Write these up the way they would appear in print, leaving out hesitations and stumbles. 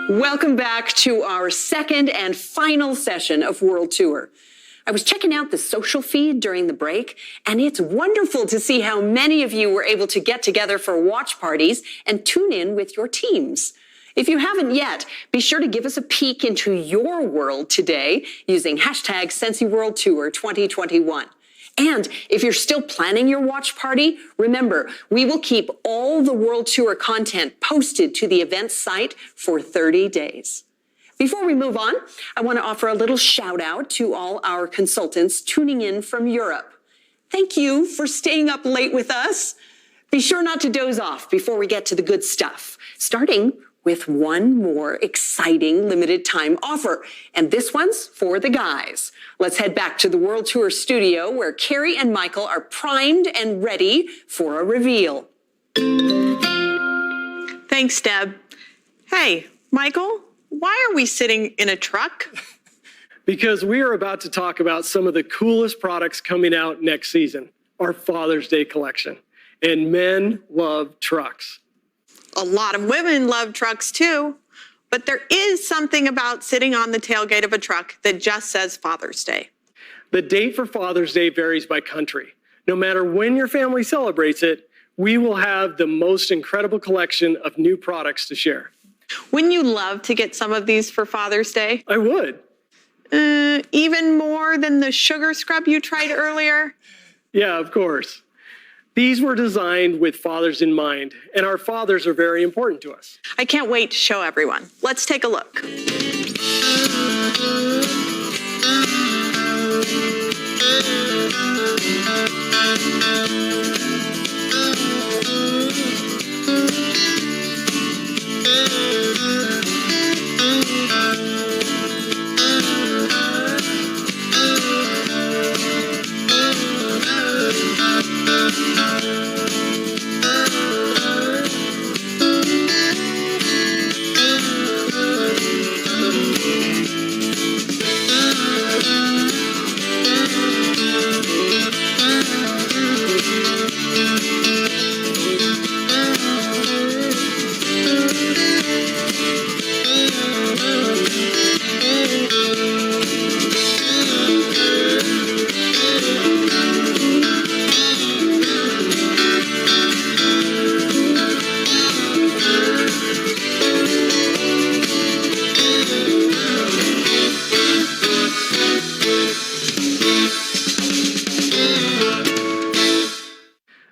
Welcome back to our second and final session of World Tour. I was checking out the social feed during the break, and it's wonderful to see how many of you were able to get together for watch parties and tune in with your teams. If you haven't yet, be sure to give us a peek into your world today using hashtag SensiWorldTour 2021. And if you're still planning your watch party, remember, we will keep all the World Tour content posted to the event site for 30 days. Before we move on, I want to offer a little shout out to all our consultants tuning in from Europe. Thank you for staying up late with us. Be sure not to doze off before we get to the good stuff, starting with one more exciting limited time offer. And this one's for the guys. Let's head back to the World Tour studio where Carrie and Michael are primed and ready for a reveal. Thanks, Deb. Hey, Michael, why are we sitting in a truck? Because we are about to talk about some of the coolest products coming out next season, our Father's Day collection. And men love trucks. A lot of women love trucks too, but there is something about sitting on the tailgate of a truck that just says Father's Day. The date for Father's Day varies by country. No matter when your family celebrates it, we will have the most incredible collection of new products to share. Wouldn't you love to get some of these for Father's Day? I would. Even more than the sugar scrub you tried earlier? Yeah, of course. These were designed with fathers in mind, and our fathers are very important to us. I can't wait to show everyone. Let's take a look.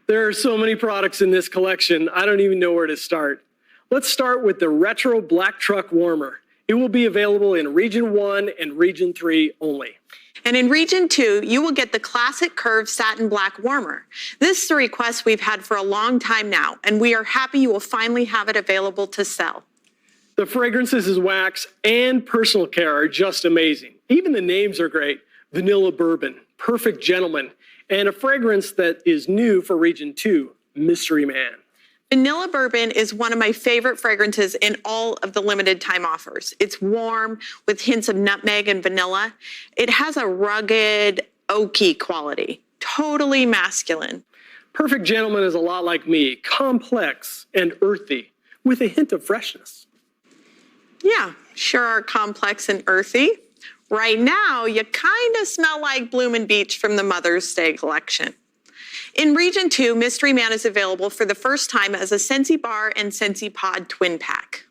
There are so many products in this collection, I don't even know where to start. Let's start with the Retro Black Truck Warmer. It will be available in Region 1 and Region 3 only. And in Region 2, you will get the classic curved satin black warmer. This is a request we've had for a long time now, and we are happy you will finally have it available to sell. The fragrances as wax and personal care are just amazing. Even the names are great. Vanilla Bourbon, Perfect Gentleman, and a fragrance that is new for Region 2, Mystery Man. Vanilla Bourbon is one of my favorite fragrances in all of the limited time offers. It's warm with hints of nutmeg and vanilla. It has a rugged, oaky quality, totally masculine. Perfect Gentleman is a lot like me, complex and earthy, with a hint of freshness. Yeah, sure are complex and earthy. Right now, you kind of smell like Bloomin' Beach from the Mother's Day collection. In Region 2, Mystery Man is available for the first time as a Scentsy Bar and Scentsy Pod twin pack.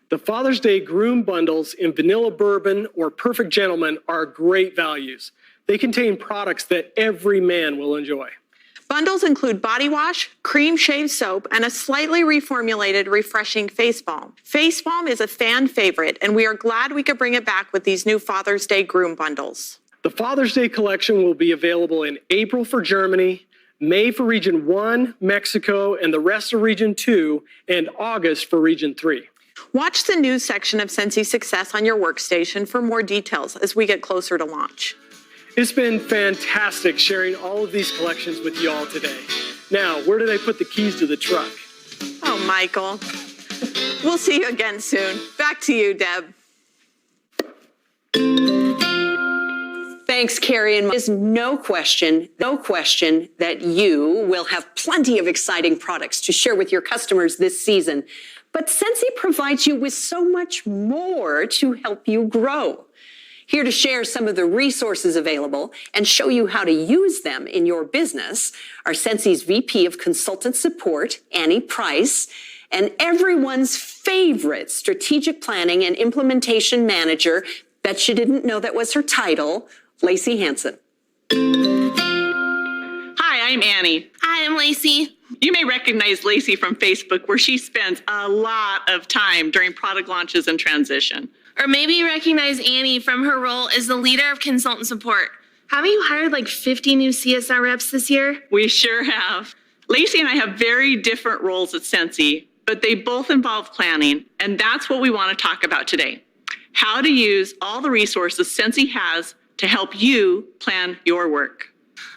The Father's Day Groom Bundles in Vanilla Bourbon or Perfect Gentleman are great values. They contain products that every man will enjoy. Bundles include body wash, cream shave soap, and a slightly reformulated, refreshing face balm. Face balm is a fan favorite, and we are glad we could bring it back with these new Father's Day Groom Bundles. The Father's Day collection will be available in April for Germany, May for Region 1, Mexico, and the rest of Region 2, and August for Region 3. Watch the news section of Scentsy Success on your workstation for more details as we get closer to launch. It's been fantastic sharing all of these collections with you all today. Now, where did I put the keys to the truck? Oh, Michael. We'll see you again soon. Back to you, Deb. Thanks, Carrie. And there's no question that you will have plenty of exciting products to share with your customers this season. But Scentsy provides you with so much more to help you grow. Here to share some of the resources available and show you how to use them in your business are Scentsy's VP of Consultant Support, Annie Price, and everyone's favorite strategic planning and implementation manager, bet you didn't know that was her title, Lacey Hanson. Hi, I'm Annie. Hi, I'm Lacey. You may recognize Lacey from Facebook, where she spends a lot of time during product launches and transition. Or maybe you recognize Annie from her role as the leader of consultant support. Haven't you hired like 50 new CSR reps this year? We sure have. Lacey and I have very different roles at Scentsy, but they both involve planning, and that's what we want to talk about today. How to use all the resources Scentsy has to help you plan your work.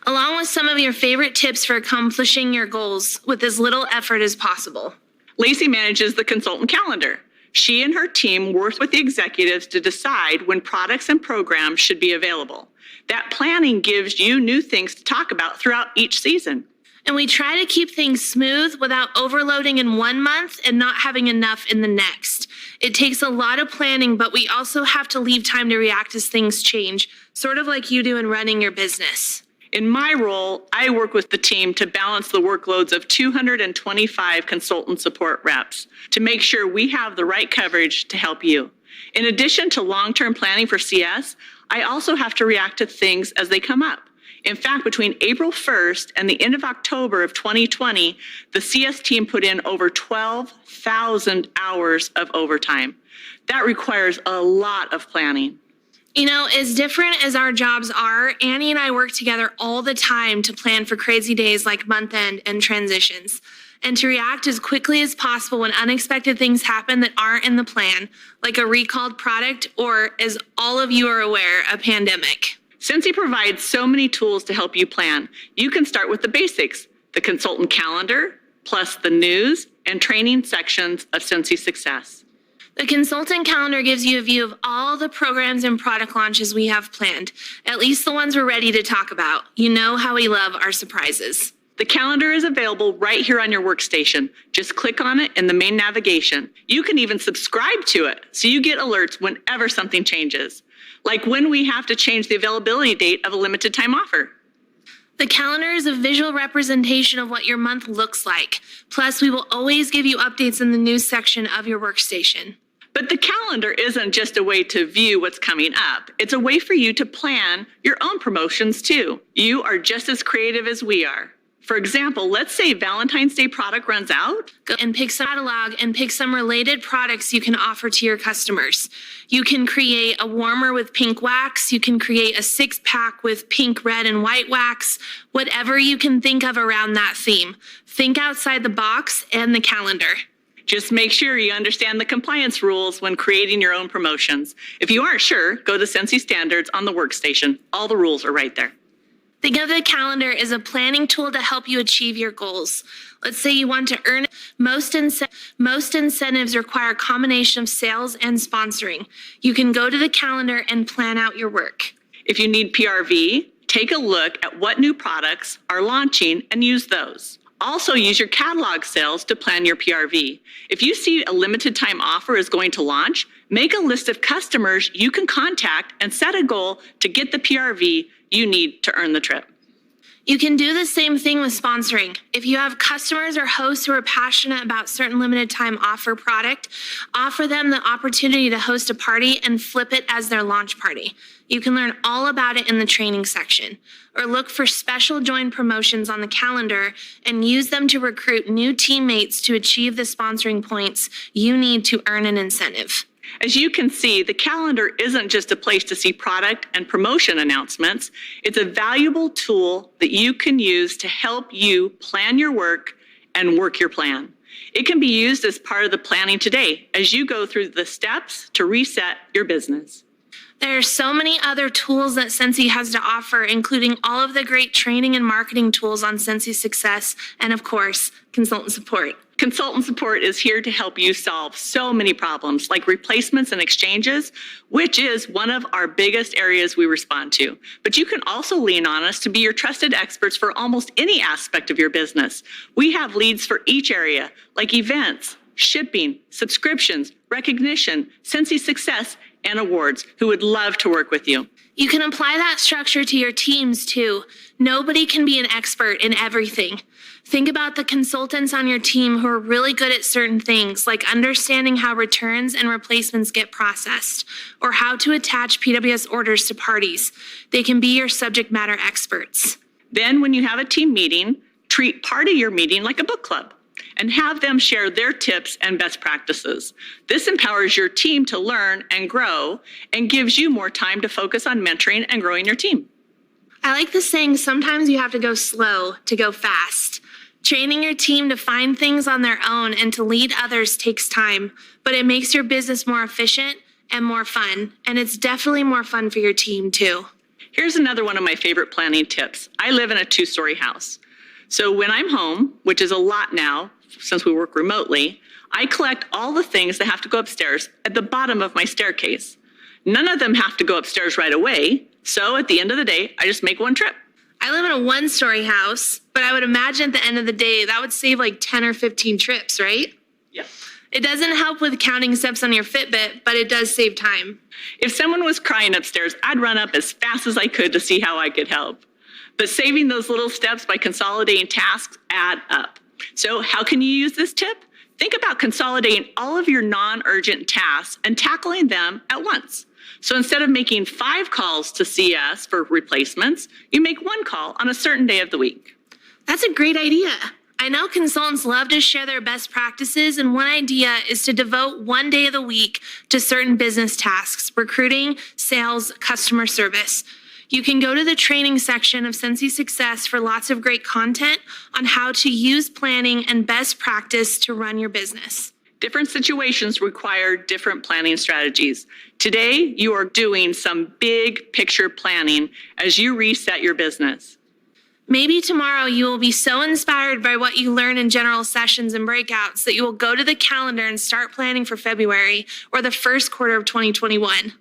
Along with some of your favorite tips for accomplishing your goals with as little effort as possible. Lacey manages the consultant calendar. She and her team work with the executives to decide when products and programs should be available. That planning gives you new things to talk about throughout each season. And we try to keep things smooth without overloading in one month and not having enough in the next. It takes a lot of planning, but we also have to leave time to react as things change, sort of like you do in running your business. In my role, I work with the team to balance the workloads of 225 consultant support reps to make sure we have the right coverage to help you. In addition to long-term planning for CS, I also have to react to things as they come up. In fact, between April 1st and the end of October of 2020, the CS team put in over 12,000 hours of overtime. That requires a lot of planning. You know, as different as our jobs are, Annie and I work together all the time to plan for crazy days like month end and transitions, and to react as quickly as possible when unexpected things happen that aren't in the plan, like a recalled product or, as all of you are aware, a pandemic. Scentsy provides so many tools to help you plan. You can start with the basics, the consultant calendar, plus the news and training sections of Scentsy Success. The consultant calendar gives you a view of all the programs and product launches we have planned, at least the ones we're ready to talk about. You know how we love our surprises. The calendar is available right here on your workstation. Just click on it in the main navigation. You can even subscribe to it so you get alerts whenever something changes, like when we have to change the availability date of a limited time offer. The calendar is a visual representation of what your month looks like. Plus, we will always give you updates in the news section of your workstation. But the calendar isn't just a way to view what's coming up. It's a way for you to plan your own promotions too. You are just as creative as we are. For example, let's say Valentine's Day product runs out. Go and pick some catalog and pick some related products you can offer to your customers. You can create a warmer with pink wax. You can create a 6-pack with pink, red, and white wax. Whatever you can think of around that theme. Think outside the box and the calendar. Just make sure you understand the compliance rules when creating your own promotions. If you aren't sure, go to Scentsy Standards on the workstation. All the rules are right there. Think of the calendar as a planning tool to help you achieve your goals. Let's say you want to earn. Most incentives require a combination of sales and sponsoring. You can go to the calendar and plan out your work. If you need PRV, take a look at what new products are launching and use those. Also use your catalog sales to plan your PRV. If you see a limited time offer is going to launch, make a list of customers you can contact and set a goal to get the PRV you need to earn the trip. You can do the same thing with sponsoring. If you have customers or hosts who are passionate about certain limited time offer product, offer them the opportunity to host a party and flip it as their launch party. You can learn all about it in the training section, or look for special join promotions on the calendar and use them to recruit new teammates to achieve the sponsoring points you need to earn an incentive. As you can see, the calendar isn't just a place to see product and promotion announcements. It's a valuable tool that you can use to help you plan your work and work your plan. It can be used as part of the planning today as you go through the steps to reset your business. There are so many other tools that Sensi has to offer, including all of the great training and marketing tools on Sensi Success, and of course, consultant support. Consultant support is here to help you solve so many problems like replacements and exchanges, which is one of our biggest areas we respond to. But you can also lean on us to be your trusted experts for almost any aspect of your business. We have leads for each area, like events, shipping, subscriptions, recognition, Sensi Success, and awards, who would love to work with you. You can apply that structure to your teams too. Nobody can be an expert in everything. Think about the consultants on your team who are really good at certain things, like understanding how returns and replacements get processed, or how to attach PWS orders to parties. They can be your subject matter experts. Then when you have a team meeting, treat part of your meeting like a book club and have them share their tips and best practices. This empowers your team to learn and grow and gives you more time to focus on mentoring and growing your team. I like the saying, sometimes you have to go slow to go fast. Training your team to find things on their own and to lead others takes time, but it makes your business more efficient and more fun. And it's definitely more fun for your team too. Here's another one of my favorite planning tips. I live in a 2-story house. So when I'm home, which is a lot now since we work remotely, I collect all the things that have to go upstairs at the bottom of my staircase. None of them have to go upstairs right away. So at the end of the day, I just make one trip. I live in a 1-story house, but I would imagine at the end of the day, that would save like 10 or 15 trips, right? Yep. It doesn't help with counting steps on your Fitbit, but it does save time. If someone was crying upstairs, I'd run up as fast as I could to see how I could help. But saving those little steps by consolidating tasks add up. So how can you use this tip? Think about consolidating all of your non-urgent tasks and tackling them at once. So instead of making 5 calls to CS for replacements, you make 1 call on a certain day of the week. That's a great idea. I know consultants love to share their best practices, and one idea is to devote 1 day of the week to certain business tasks: recruiting, sales, customer service. You can go to the training section of Sensi Success for lots of great content on how to use planning and best practice to run your business. Different situations require different planning strategies. Today, you are doing some big picture planning as you reset your business. Maybe tomorrow you will be so inspired by what you learn in general sessions and breakouts that you will go to the calendar and start planning for February or the first quarter of 2021.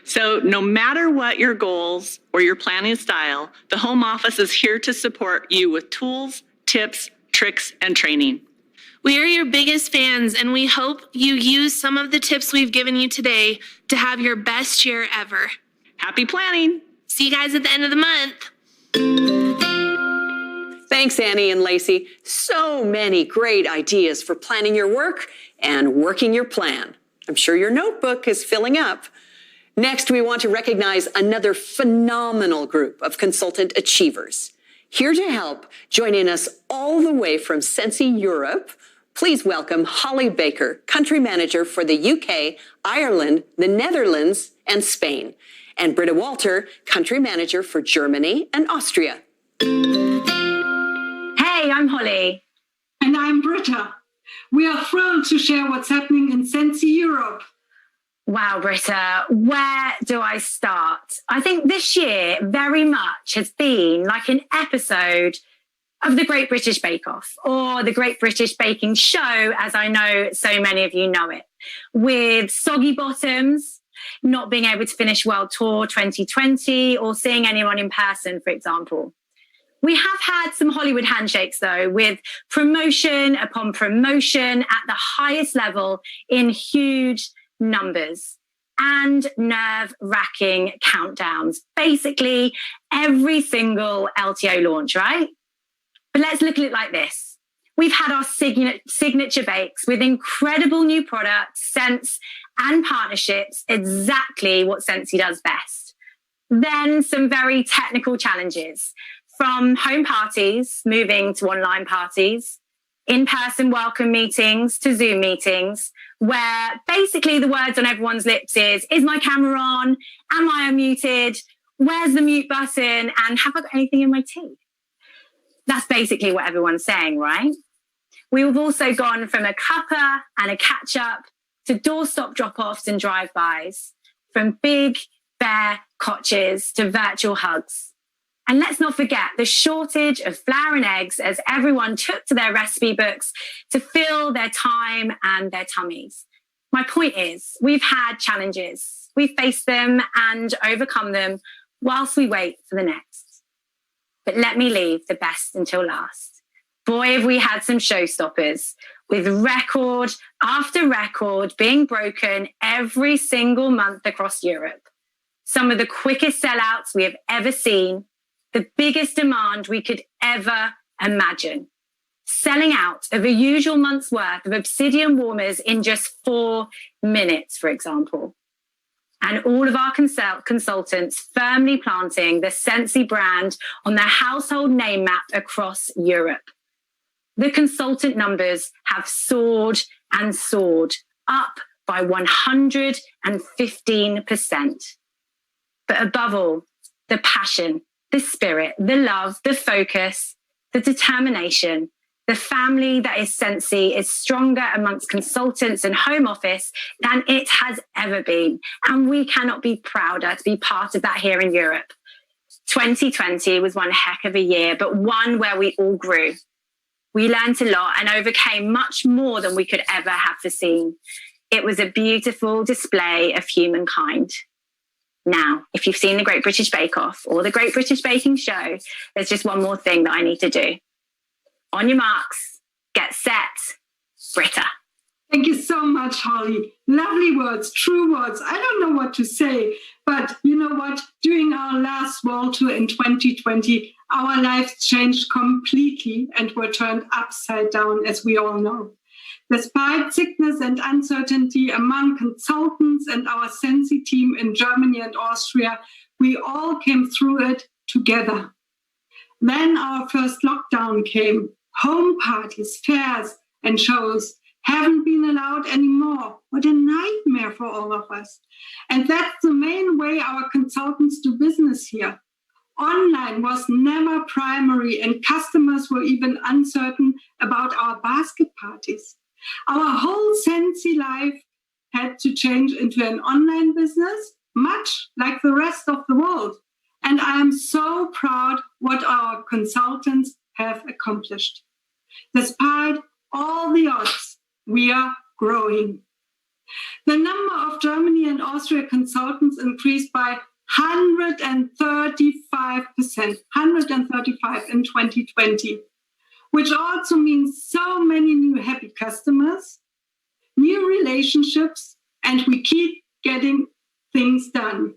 So no matter what your goals or your planning style, the home office is here to support you with tools, tips, tricks, and training. We are your biggest fans, and we hope you use some of the tips we've given you today to have your best year ever. Happy planning! See you guys at the end of the month. Thanks, Annie and Lacey. So many great ideas for planning your work and working your plan. I'm sure your notebook is filling up. Next, we want to recognize another phenomenal group of consultant achievers. Here to help, joining us all the way from Sensi Europe, please welcome Holly Baker, Country Manager for the UK, Ireland, the Netherlands, and Spain, and Britta Walter, Country Manager for Germany and Austria. Hey, I'm Holly. And I'm Britta. We are thrilled to share what's happening in Sensi Europe. Wow, Britta, where do I start? I think this year very much has been like an episode of the Great British Bake Off, or the Great British Baking Show, as I know so many of you know it, with soggy bottoms, not being able to finish World Tour 2020, or seeing anyone in person, for example. We have had some Hollywood handshakes, though, with promotion upon promotion at the highest level in huge numbers and nerve-wracking countdowns. Basically, every single LTO launch, right? But let's look at it like this. We've had our signature bakes with incredible new products, scents, and partnerships, exactly what Sensi does best. Then some very technical challenges, from home parties moving to online parties, in-person welcome meetings to Zoom meetings, where basically the words on everyone's lips is my camera on? Am I unmuted? Where's the mute button? And have I got anything in my tea? That's basically what everyone's saying, right? We've also gone from a cuppa and a catch-up to doorstop drop-offs and drive-bys, from big bare couches to virtual hugs. And let's not forget the shortage of flour and eggs as everyone took to their recipe books to fill their time and their tummies. My point is, we've had challenges. We've faced them and overcome them whilst we wait for the next. But let me leave the best until last. Boy, have we had some showstoppers, with record after record being broken every single month across Europe. Some of the quickest sellouts we have ever seen, the biggest demand we could ever imagine. Selling out of a usual month's worth of obsidian warmers in just 4 minutes, for example. And all of our consultants firmly planting the Sensi brand on their household name map across Europe. The consultant numbers have soared and soared, up by 115%. But above all, the passion, the spirit, the love, the focus, the determination, the family that is Sensi is stronger amongst consultants and home office than it has ever been. And we cannot be prouder to be part of that here in Europe. 2020 was one heck of a year, but one where we all grew. We learned a lot and overcame much more than we could ever have foreseen. It was a beautiful display of humankind. Now, if you've seen the Great British Bake Off or the Great British Baking Show, there's just one more thing that I need to do. On your marks, get set, Britta. Thank you so much, Holly. Lovely words, true words. I don't know what to say, but you know what? During our last world tour in 2020, our lives changed completely and were turned upside down, as we all know. Despite sickness and uncertainty among consultants and our Sensi team in Germany and Austria, we all came through it together. Then our first lockdown came. Home parties, fairs, and shows haven't been allowed anymore. What a nightmare for all of us. And that's the main way our consultants do business here. Online was never primary, and customers were even uncertain about our basket parties. Our whole Sensi life had to change into an online business, much like the rest of the world. And I am so proud what our consultants have accomplished. Despite all the odds, we are growing. The number of Germany and Austria consultants increased by 135%, 135 in 2020, which also means so many new happy customers, new relationships, and we keep getting things done.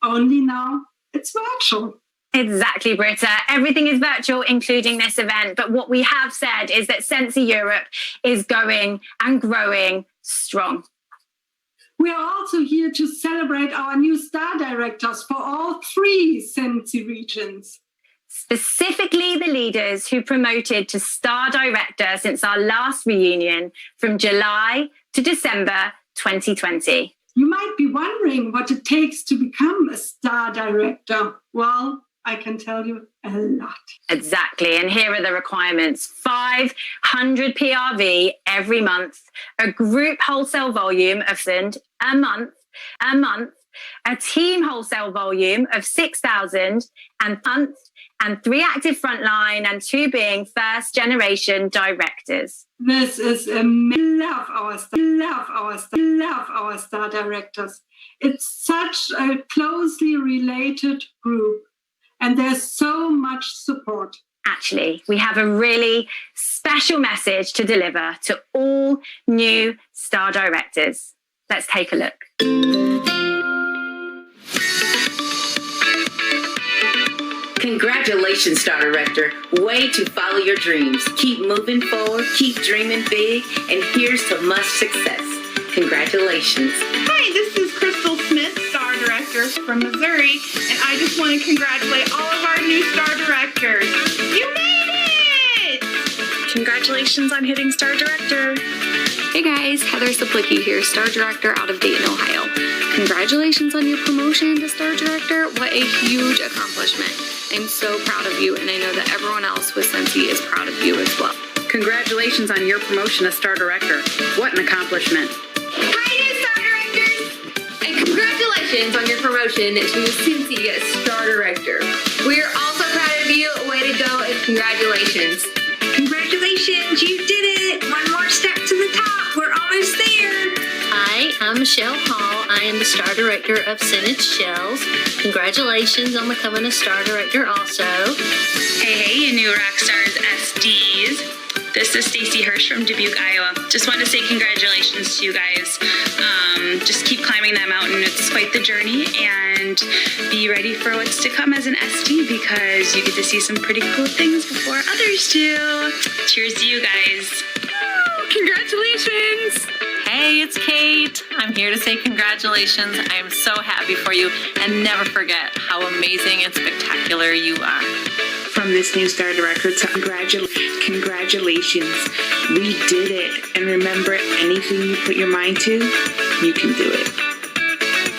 Only now it's virtual. Exactly, Britta. Everything is virtual, including this event. But what we have said is that Sensi Europe is going and growing strong. We are also here to celebrate our new star directors for all 3 Sensi regions. Specifically the leaders who promoted to star director since our last reunion from July to December 2020. You might be wondering what it takes to become a star director. Well, I can tell you a lot. Exactly. And here are the requirements. 500 PRV every month, a group wholesale volume of a month, a team wholesale volume of 6,000 and 3 active frontline and 2 being first generation directors. This is amazing. Love our star directors. It's such a closely related group. And there's so much support. Actually, we have a really special message to deliver to all new star directors. Let's take a look. Congratulations, Star Director. Way to follow your dreams. Keep moving forward, keep dreaming big, and here's to much success. Congratulations. Hi, this is Crystal Smith, Star Director from Missouri, and I just want to congratulate all of our new Star Directors. You made it! Congratulations on hitting Star Director. Hey guys, Heather Saplicki here, Star Director out of Dayton, Ohio. Congratulations on your promotion to Star Director. What a huge accomplishment. I'm so proud of you, and I know that everyone else with Sensi is proud of you as well. Congratulations on your promotion to Star Director. What an accomplishment. Hi, new Star Directors! And congratulations Congratulations on your promotion to Cincy Star Director. We're also proud of you. Way to go and congratulations. Congratulations, you did it. One more step to the top. We're almost there. Hi, I'm Michelle Hall. I am the Star Director of Senate Shells. Congratulations on becoming a Star Director also. Hey, you new rock stars SDs. This is Stacy Hirsch from Dubuque, Iowa. Just want to say congratulations to you guys. Just keep climbing that mountain. It's quite the journey, and be ready for what's to come as an SD because you get to see some pretty cool things before others do. Cheers to you guys. Congratulations! Hey, it's Kate. I'm here to say congratulations. I am so happy for you, and never forget how amazing and spectacular you are. From this new Star Director to congratulations. We did it. And remember, anything you put your mind to, you can do it.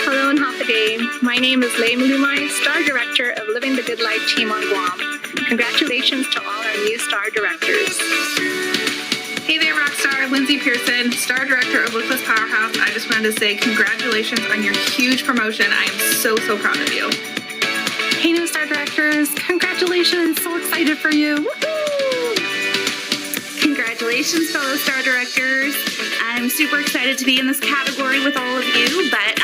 Hello and half a day. My name is Leigh Malumai, Star Director of Living the Good Life team on Guam. Congratulations to all our new Star Directors. Hey there, Rockstar. Lindsay Pearson, Star Director of Lookless Powerhouse. I just wanted to say congratulations on your huge promotion. I am so proud of you. Hey, new Star Directors. Congratulations. So excited for you. Woohoo! Congratulations, fellow Star Directors. I'm super excited to be in this category with all of you, but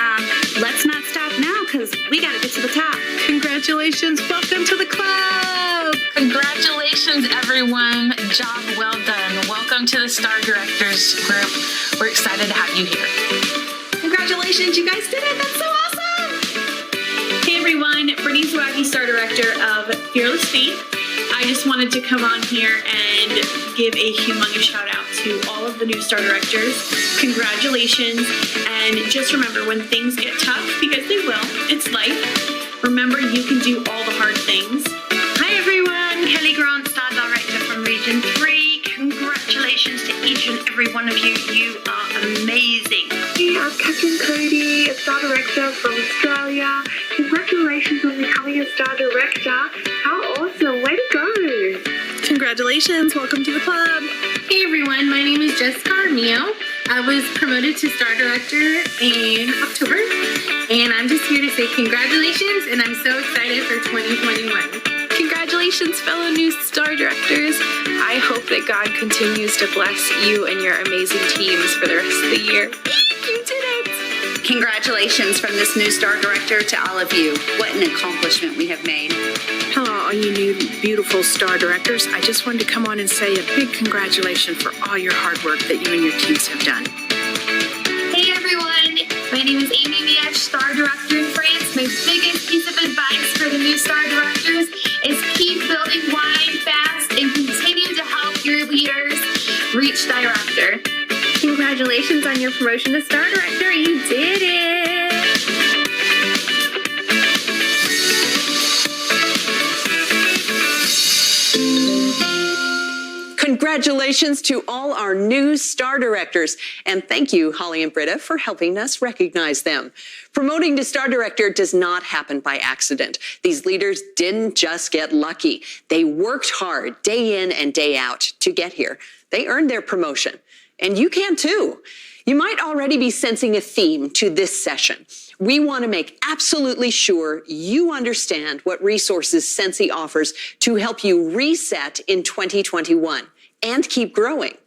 let's not stop now because we got to get to the top. Congratulations. Welcome to the club. Congratulations, everyone. Job well done. Welcome to the Star Directors group. We're excited to have you here. Congratulations. You guys did it. That's so awesome. Hey, everyone. Brittany Swaggy, Star Director of Fearless Faith. I just wanted to come on here and give a humongous shout out to all of the new Star Directors. Congratulations. And just remember, when things get tough, because they will, it's life, remember you can do all the hard things. Hi everyone, Kelly Grant, Star Director from Region 3. Congratulations to each and every one of you. You are amazing. I'm Catherine Cody, a Star Director from Australia. Congratulations on becoming a Star Director. How awesome, way to go. Congratulations, welcome to the club. Hey everyone, my name is Jessica Armio. I was promoted to Star Director in October, and I'm just here to say congratulations, and I'm so excited for 2021. Congratulations, fellow new Star Directors. I hope that God continues to bless you and your amazing teams for the rest of the year. You did it! Congratulations from this new Star Director to all of you. What an accomplishment we have made. Hello, all you new beautiful Star Directors. I just wanted to come on and say a big congratulations for all your hard work that you and your teams have done. Hey everyone, my name is Amy Miach, Star Director in France. My biggest piece of advice for the new Star Directors is keep building wide, fast, and continue to help your leaders reach Director. Congratulations on your promotion to Star Director. You did it. Congratulations to all our new Star Directors. And thank you, Holly and Britta, for helping us recognize them. Promoting to Star Director does not happen by accident. These leaders didn't just get lucky. They worked hard day in and day out to get here. They earned their promotion. And you can too. You might already be sensing a theme to this session. We want to make absolutely sure you understand what resources Sensi offers to help you reset in 2021 and keep growing.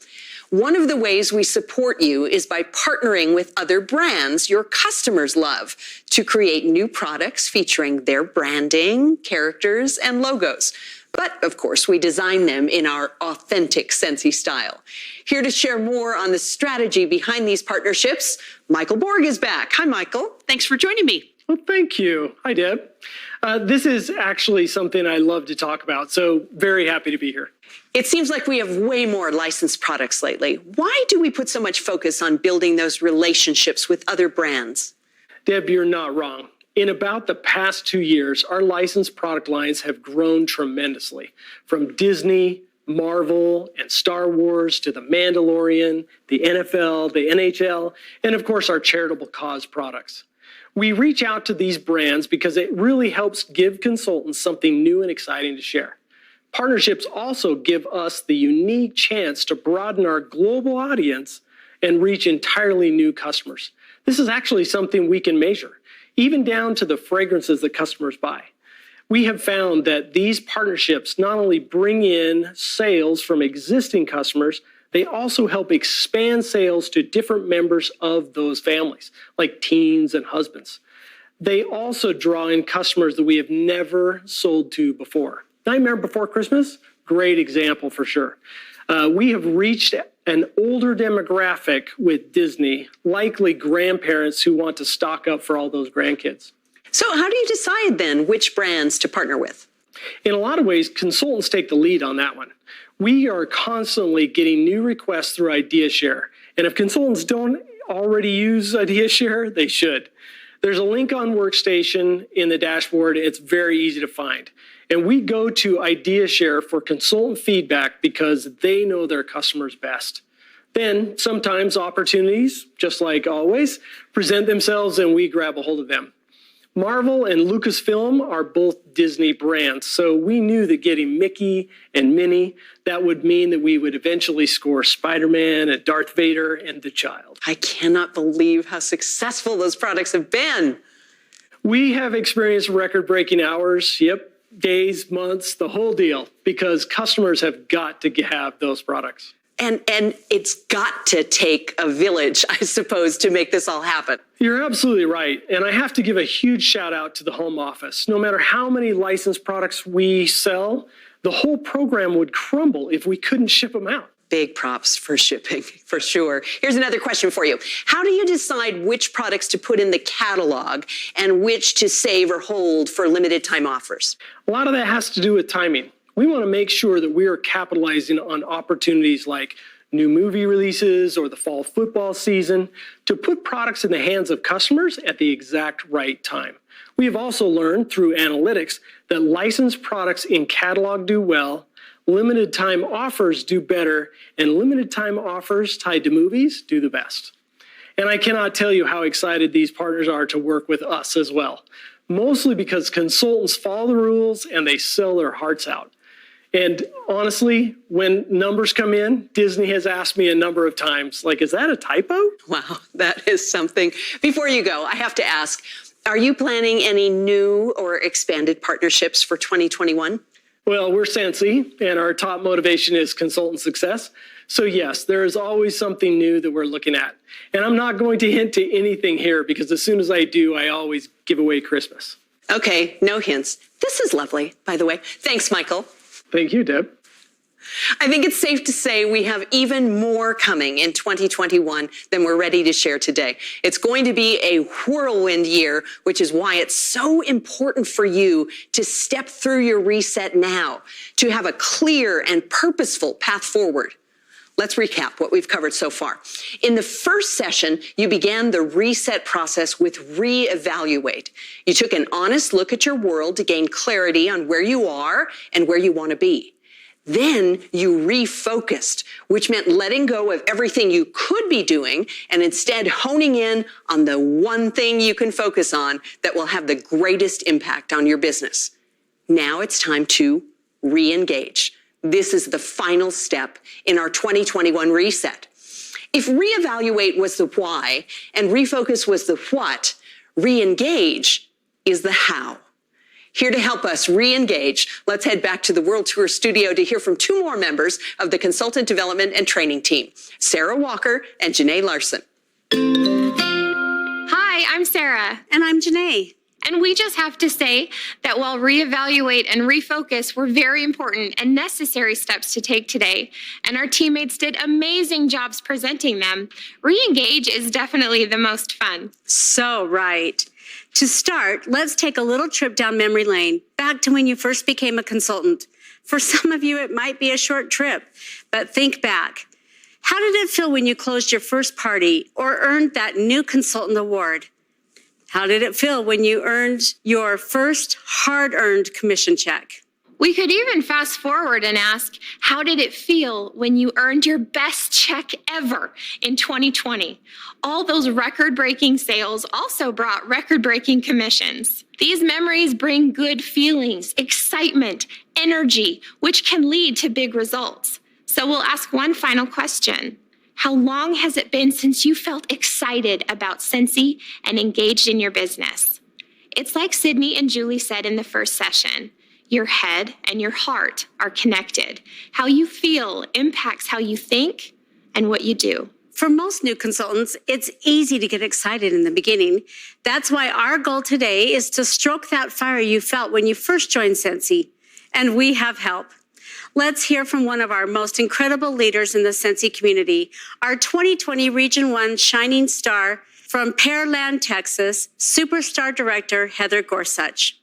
One of the ways we support you is by partnering with other brands your customers love to create new products featuring their branding, characters, and logos. But of course, we design them in our authentic Sensi style. Here to share more on the strategy behind these partnerships, Michael Borg is back. Hi, Michael. Thanks for joining me. Well, thank you. Hi, Deb. This is actually something I love to talk about, so very happy to be here. It seems like we have way more licensed products lately. Why do we put so much focus on building those relationships with other brands? Deb, you're not wrong. In about the past 2 years, our licensed product lines have grown tremendously. From Disney, Marvel, and Star Wars to The Mandalorian, the NFL, the NHL, and of course our charitable cause products. We reach out to these brands because it really helps give consultants something new and exciting to share. Partnerships also give us the unique chance to broaden our global audience and reach entirely new customers. This is actually something we can measure. even down to the fragrances that customers buy. We have found that these partnerships not only bring in sales from existing customers, they also help expand sales to different members of those families, like teens and husbands. They also draw in customers that we have never sold to before. Nightmare Before Christmas, great example for sure. We have reached an older demographic with Disney, likely grandparents who want to stock up for all those grandkids. So how do you decide then which brands to partner with? In a lot of ways, consultants take the lead on that one. We are constantly getting new requests through IdeaShare. And if consultants don't already use IdeaShare, they should. There's a link on Workstation in the dashboard. It's very easy to find. And we go to IdeaShare for consultant feedback because they know their customers best. Then sometimes opportunities, just like always, present themselves and we grab a hold of them. Marvel and Lucasfilm are both Disney brands, so we knew that getting Mickey and Minnie, that would mean that we would eventually score Spider-Man and Darth Vader and the Child. I cannot believe how successful those products have been. We have experienced record-breaking hours, days, months, the whole deal, because customers have got to have those products. And it's got to take a village, I suppose, to make this all happen. You're absolutely right. And I have to give a huge shout out to the home office. No matter how many licensed products we sell, the whole program would crumble if we couldn't ship them out. Big props for shipping, for sure. Here's another question for you. How do you decide which products to put in the catalog and which to save or hold for limited time offers? A lot of that has to do with timing. We want to make sure that we are capitalizing on opportunities like new movie releases or the fall football season to put products in the hands of customers at the exact right time. We have also learned through analytics that licensed products in catalog do well, limited time offers do better, and limited time offers tied to movies do the best. And I cannot tell you how excited these partners are to work with us as well, mostly because consultants follow the rules and they sell their hearts out. And honestly, when numbers come in, Disney has asked me a number of times, like, is that a typo? Wow, that is something. Before you go, I have to ask, are you planning any new or expanded partnerships for 2021? Well, we're Sensi, and our top motivation is consultant success. So yes, there is always something new that we're looking at. And I'm not going to hint to anything here because as soon as I do, I always give away Christmas. Okay, no hints. This is lovely, by the way. Thanks, Michael. Thank you, Deb. I think it's safe to say we have even more coming in 2021 than we're ready to share today. It's going to be a whirlwind year, which is why it's so important for you to step through your reset now, to have a clear and purposeful path forward. Let's recap what we've covered so far. In the first session, you began the reset process with reevaluate. You took an honest look at your world to gain clarity on where you are and where you want to be. Then you refocused, which meant letting go of everything you could be doing and instead honing in on the one thing you can focus on that will have the greatest impact on your business. Now it's time to re-engage. This is the final step in our 2021 reset. If reevaluate was the why and refocus was the what, re-engage is the how. Here to help us re-engage, let's head back to the World Tour studio to hear from two more members of the Consultant Development and Training Team, Sarah Walker and Janae Larson. Hi, I'm Sarah. And I'm Janae. And we just have to say that while reevaluate and refocus were very important and necessary steps to take today, and our teammates did amazing jobs presenting them, re-engage is definitely the most fun. So right. To start, let's take a little trip down memory lane, back to when you first became a consultant. For some of you, it might be a short trip, but think back. How did it feel when you closed your first party or earned that new consultant award? How did it feel when you earned your first hard-earned commission check? We could even fast forward and ask, how did it feel when you earned your best check ever in 2020? All those record-breaking sales also brought record-breaking commissions. These memories bring good feelings, excitement, energy, which can lead to big results. So we'll ask one final question. How long has it been since you felt excited about Sensi and engaged in your business? It's like Sydney and Julie said in the first session. Your head and your heart are connected. How you feel impacts how you think and what you do. For most new consultants, it's easy to get excited in the beginning. That's why our goal today is to stroke that fire you felt when you first joined Sensi. And we have help. Let's hear from one of our most incredible leaders in the Sensi community, our 2020 Region 1 Shining Star from Pearland, Texas, Superstar Director Heather Gorsuch.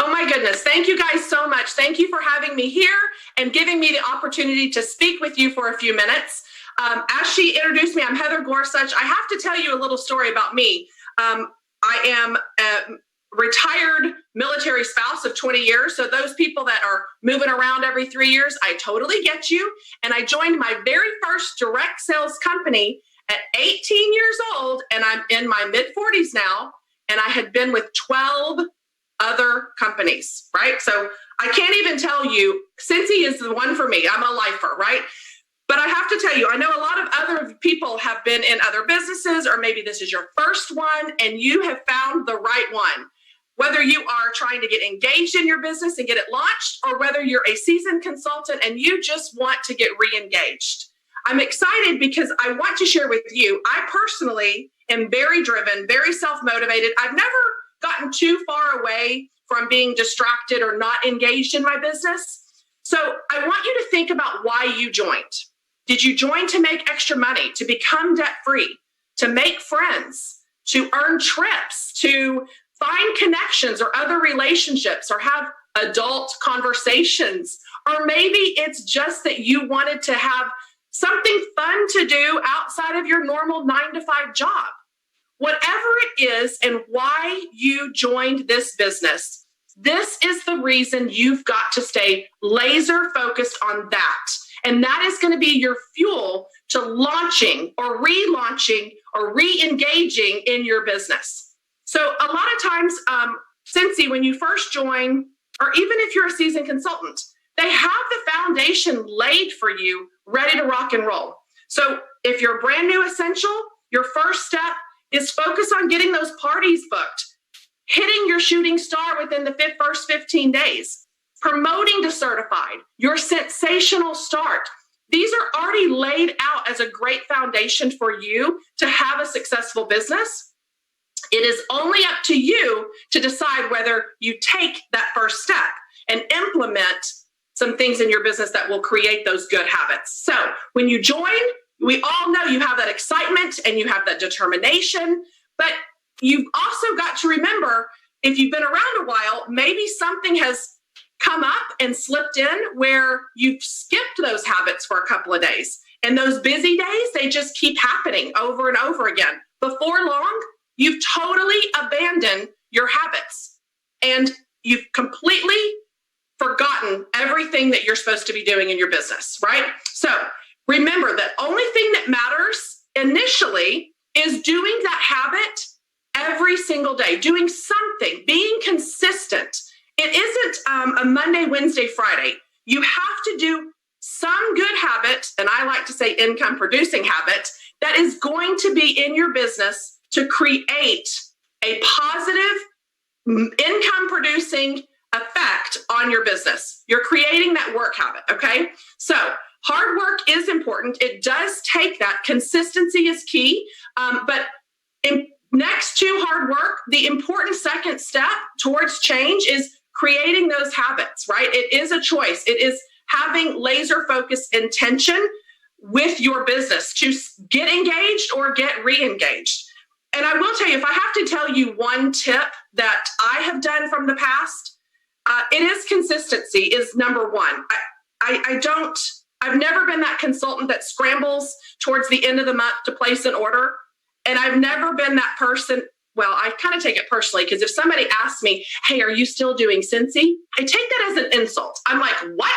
Oh my goodness. Thank you guys so much. Thank you for having me here and giving me the opportunity to speak with you for a few minutes. As she introduced me, I'm Heather Gorsuch. I have to tell you a little story about me. I am a retired military spouse of 20 years. So those people that are moving around every 3 years, I totally get you. And I joined my very first direct sales company at 18 years old, and I'm in my mid-40s now, and I had been with 12 other companies, right? So I can't even tell you, Sensi is the one for me. I'm a lifer, right? But I have to tell you, I know a lot of other people have been in other businesses, or maybe this is your first one, and you have found the right one. Whether you are trying to get engaged in your business and get it launched, or whether you're a seasoned consultant and you just want to get re-engaged. I'm excited because I want to share with you, I personally am very driven, very self-motivated. I've never gotten too far away from being distracted or not engaged in my business. So I want you to think about why you joined. Did you join to make extra money, to become debt-free, to make friends, to earn trips, to find connections or other relationships, or have adult conversations? Or maybe it's just that you wanted to have something fun to do outside of your normal 9-to-5 job. Whatever it is and why you joined this business, this is the reason you've got to stay laser focused on that. And that is going to be your fuel to launching or relaunching or re-engaging in your business. So a lot of times, Sensi, when you first join, or even if you're a seasoned consultant, they have the foundation laid for you, ready to rock and roll. So if you're brand new essential, your first step is focus on getting those parties booked, hitting your shooting star within the first 15 days, promoting to certified, your sensational start. These are already laid out as a great foundation for you to have a successful business. It is only up to you to decide whether you take that first step and implement some things in your business that will create those good habits. So when you join, we all know you have that excitement and you have that determination, but you've also got to remember, if you've been around a while, maybe something has come up and slipped in where you've skipped those habits for a couple of days. And those busy days, they just keep happening over and over again. Before long, you've totally abandoned your habits and you've completely forgotten everything that you're supposed to be doing in your business, right? So remember, the only thing that matters initially is doing that habit every single day, doing something, being consistent. It isn't a Monday, Wednesday, Friday. You have to do some good habit, and I like to say income producing habit, that is going to be in your business to create a positive income producing effect on your business. You're creating that work habit, okay? So hard work is important. It does take that. Consistency is key. But next to hard work, the important second step towards change is creating those habits, right? It is a choice. It is having laser focused intention with your business to get engaged or get re-engaged. And I will tell you, if I have to tell you one tip that I have done from the past, it is consistency is number one. I've never been that consultant that scrambles towards the end of the month to place an order. And I've never been that person. Well, I kind of take it personally because if somebody asks me, hey, are you still doing Sensi? I take that as an insult. I'm like, what?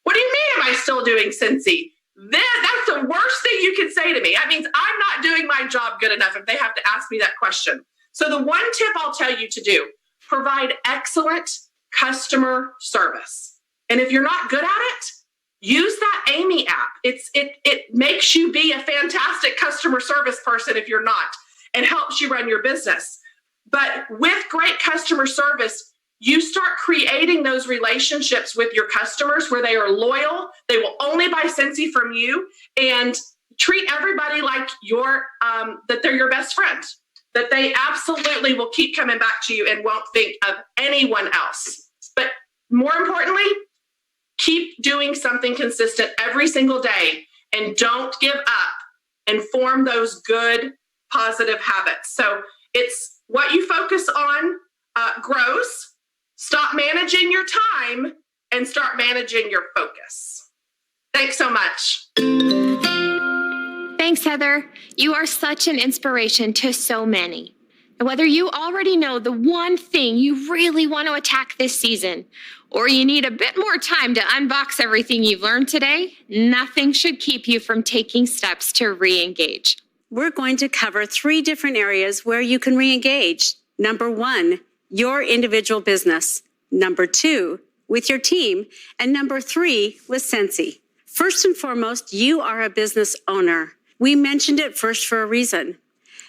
What do you mean am I still doing Sensi? That's the worst thing you can say to me. That means I'm not doing my job good enough if they have to ask me that question. So the one tip I'll tell you to do, provide excellent customer service. And if you're not good at it, use that Amy app. It makes you be a fantastic customer service person if you're not, and helps you run your business. But with great customer service, you start creating those relationships with your customers where they are loyal. They will only buy Scentsy from you, and treat everybody like that they're your best friend, that they absolutely will keep coming back to you and won't think of anyone else. But more importantly, keep doing something consistent every single day and don't give up and form those good, positive habits. So it's what you focus on grows. Stop managing your time and start managing your focus. Thanks so much. Thanks, Heather. You are such an inspiration to so many. And whether you already know the one thing you really want to attack this season, or you need a bit more time to unbox everything you've learned today, nothing should keep you from taking steps to re-engage. We're going to cover 3 different areas where you can re-engage. Number 1, your individual business. Number 2, with your team. And number 3, with Scentsy. First and foremost, you are a business owner. We mentioned it first for a reason.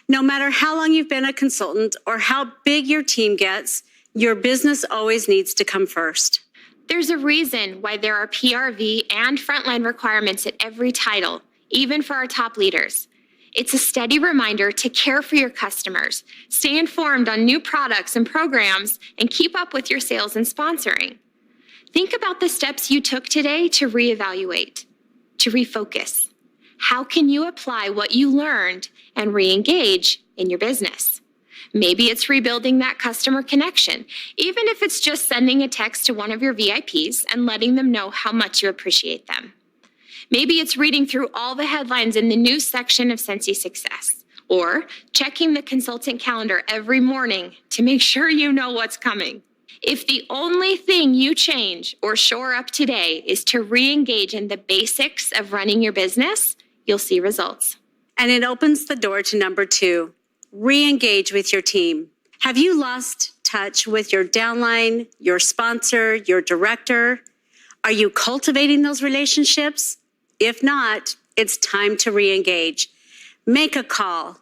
No matter how long you've been a consultant or how big your team gets, your business always needs to come first. There's a reason why there are PRV and frontline requirements at every title, even for our top leaders. It's a steady reminder to care for your customers, stay informed on new products and programs, and keep up with your sales and sponsoring. Think about the steps you took today to reevaluate, to refocus. How can you apply what you learned and re-engage in your business? Maybe it's rebuilding that customer connection, even if it's just sending a text to one of your VIPs and letting them know how much you appreciate them. Maybe it's reading through all the headlines in the news section of Scentsy Success, or checking the consultant calendar every morning to make sure you know what's coming. If the only thing you change or shore up today is to re-engage in the basics of running your business, you'll see results. And it opens the door to number 2, re-engage with your team. Have you lost touch with your downline, your sponsor, your director? Are you cultivating those relationships? If not, it's time to re-engage. Make a call,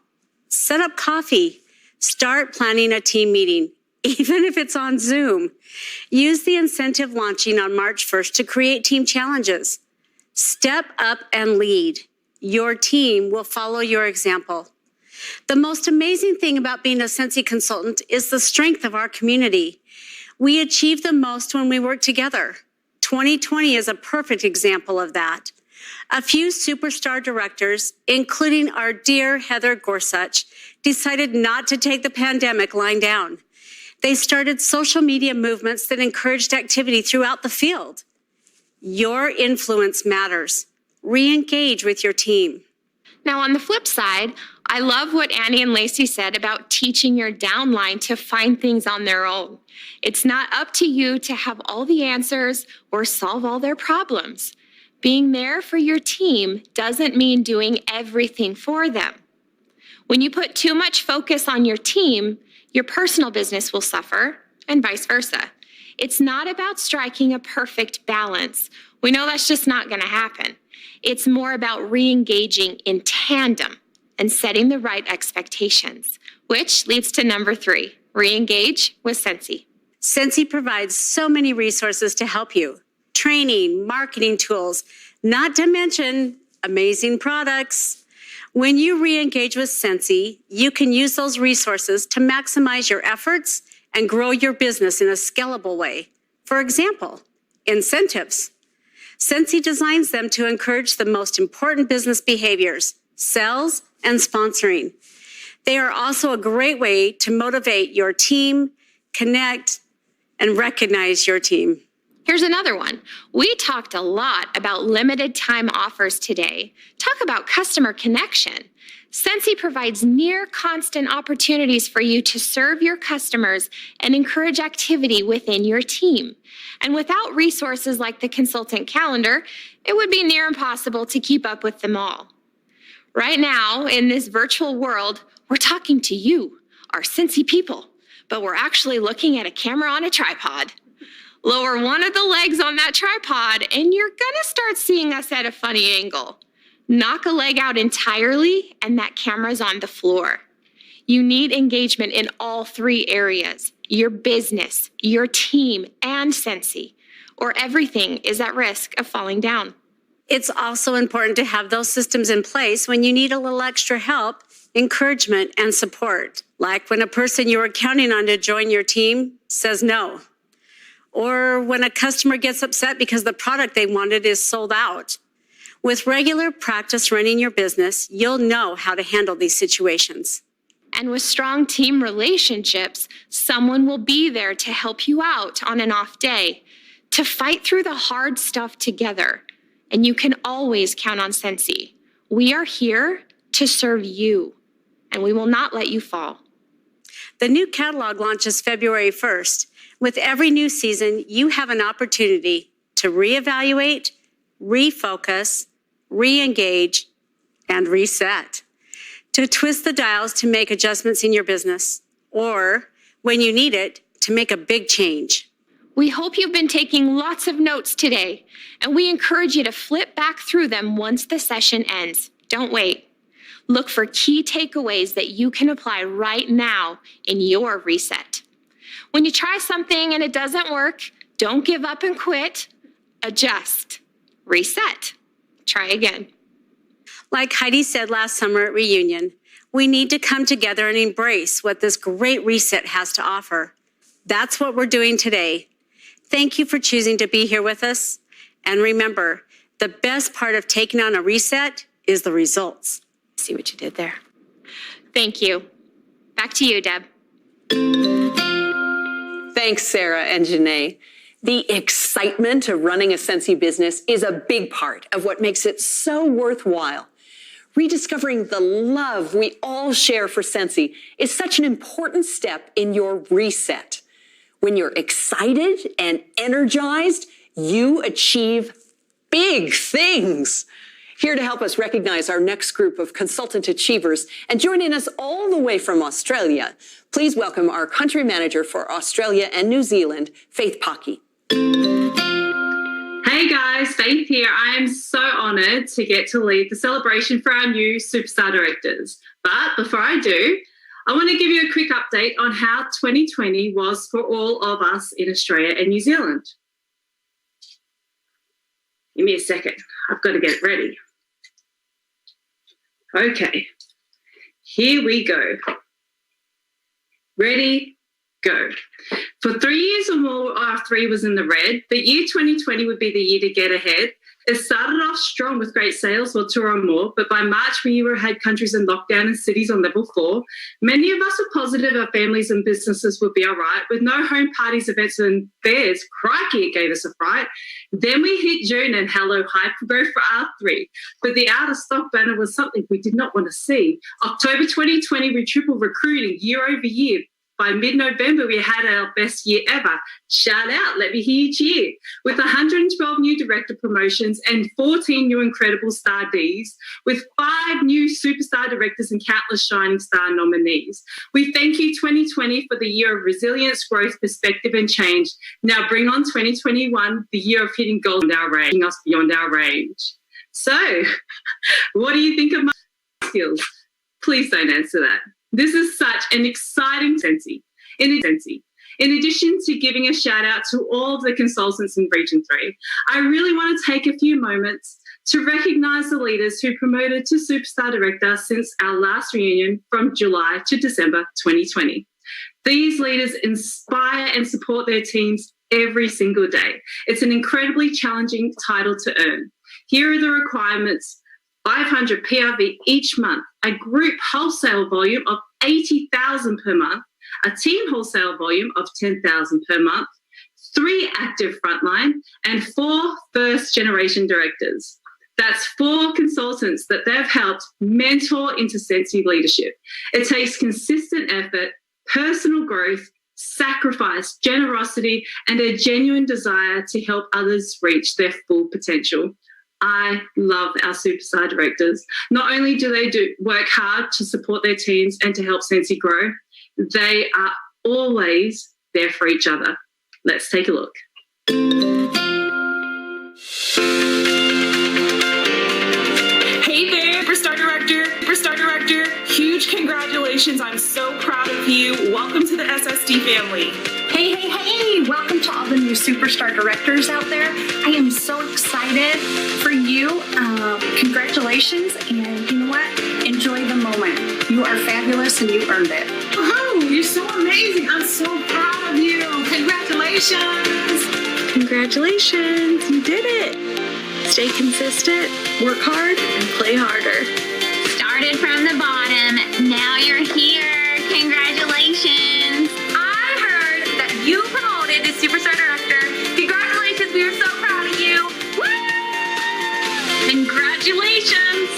set up coffee, start planning a team meeting, even if it's on Zoom. Use the incentive launching on March 1st to create team challenges. Step up and lead. Your team will follow your example. The most amazing thing about being a Scentsy consultant is the strength of our community. We achieve the most when we work together. 2020 is a perfect example of that. A few superstar directors, including our dear Heather Gorsuch, decided not to take the pandemic lying down. They started social media movements that encouraged activity throughout the field. Your influence matters. Re-engage with your team. Now, on the flip side, I love what Annie and Lacey said about teaching your downline to find things on their own. It's not up to you to have all the answers or solve all their problems. Being there for your team doesn't mean doing everything for them. When you put too much focus on your team, your personal business will suffer, and vice versa. It's not about striking a perfect balance. We know that's just not going to happen. It's more about re-engaging in tandem and setting the right expectations, which leads to number 3, re-engage with Scentsy. Scentsy provides so many resources to help you. Training, marketing tools, not to mention amazing products. When you re-engage with Scentsy, you can use those resources to maximize your efforts and grow your business in a scalable way. For example, incentives. Scentsy designs them to encourage the most important business behaviors, sales and sponsoring. They are also a great way to motivate your team, connect, and recognize your team. Here's another one. We talked a lot about limited time offers today. Talk about customer connection. Scentsy provides near constant opportunities for you to serve your customers and encourage activity within your team. And without resources like the consultant calendar, it would be near impossible to keep up with them all. Right now, in this virtual world, we're talking to you, our Scentsy people, but we're actually looking at a camera on a tripod. Lower one of the legs on that tripod, and you're gonna start seeing us at a funny angle. Knock a leg out entirely, and that camera's on the floor. You need engagement in all three areas, your business, your team, and Scentsy, or everything is at risk of falling down. It's also important to have those systems in place when you need a little extra help, encouragement, and support. Like when a person you were counting on to join your team says no. Or when a customer gets upset because the product they wanted is sold out. With regular practice running your business, you'll know how to handle these situations. And with strong team relationships, someone will be there to help you out on an off day, to fight through the hard stuff together. And you can always count on Scentsy. We are here to serve you, and we will not let you fall. The new catalog launches February 1st. With every new season, you have an opportunity to reevaluate, refocus, re-engage, and reset. To twist the dials to make adjustments in your business, or when you need it, to make a big change. We hope you've been taking lots of notes today, and we encourage you to flip back through them once the session ends. Don't wait. Look for key takeaways that you can apply right now in your reset. When you try something and it doesn't work, don't give up and quit. Adjust. Reset. Try again. Like Heidi said last summer at Reunion, we need to come together and embrace what this great reset has to offer. That's what we're doing today. Thank you for choosing to be here with us. And remember, the best part of taking on a reset is the results. See what you did there. Thank you. Back to you, Deb. Thanks, Sarah and Janae. The excitement of running a Scentsy business is a big part of what makes it so worthwhile. Rediscovering the love we all share for Scentsy is such an important step in your reset. When you're excited and energized, you achieve big things. Here to help us recognize our next group of consultant achievers and joining us all the way from Australia, please welcome our country manager for Australia and New Zealand, Faith Pocky. Hey guys, Faith here. I am so honoured to get to lead the celebration for our new Superstar Directors. But before I do, I want to give you a quick update on how 2020 was for all of us in Australia and New Zealand. Give me a second. I've got to get it ready. Okay, here we go. Ready, go. For 3 years or more, R3 was in the red, but year 2020 would be the year to get ahead. It started off strong with great sales for 2 or more, but by March, we had countries in lockdown and cities on level 4. Many of us were positive our families and businesses would be all right, with no home parties, events and fairs. Crikey, it gave us a fright. Then we hit June and hello, hype will go for R3. But the out of stock banner was something we did not want to see. October 2020, we tripled recruiting year over year. By mid-November, we had our best year ever. Shout out, let me hear you cheer. With 112 new director promotions and 14 new incredible star Ds, with 5 new superstar directors and countless shining star nominees. We thank you 2020 for the year of resilience, growth, perspective and change. Now bring on 2021, the year of hitting gold beyond our range, us beyond our range. So, what do you think of my skills? Please don't answer that. This is such an exciting Scentsy. In addition to giving a shout out to all of the consultants in Region 3, I really want to take a few moments to recognise the leaders who promoted to Superstar Director since our last reunion from July to December 2020. These leaders inspire and support their teams every single day. It's an incredibly challenging title to earn. Here are the requirements. 500 PRV each month, a group wholesale volume of 80,000 per month, a team wholesale volume of 10,000 per month, 3 active frontline, and 4 first-generation directors. That's 4 consultants that they've helped mentor into Scentsy leadership. It takes consistent effort, personal growth, sacrifice, generosity, and a genuine desire to help others reach their full potential. I love our superstar directors. Not only do they work hard to support their teams and to help Scentsy grow, they are always there for each other. Let's take a look. Hey there, Superstar Director. Huge congratulations Congratulations. I'm so proud of you. Welcome to the SSD family. Hey, hey, hey! Welcome to all the new Superstar Directors out there. I am so excited for you. Congratulations, and you know what? Enjoy the moment. You are fabulous and you earned it. Oh, you're so amazing. I'm so proud of you. Congratulations. Congratulations, you did it. Stay consistent, work hard, and play harder. Started from the bottom, now you're here. Congratulations. I heard that you promoted to Superstar Director. Congratulations, we are so proud of you. Woo! Congratulations.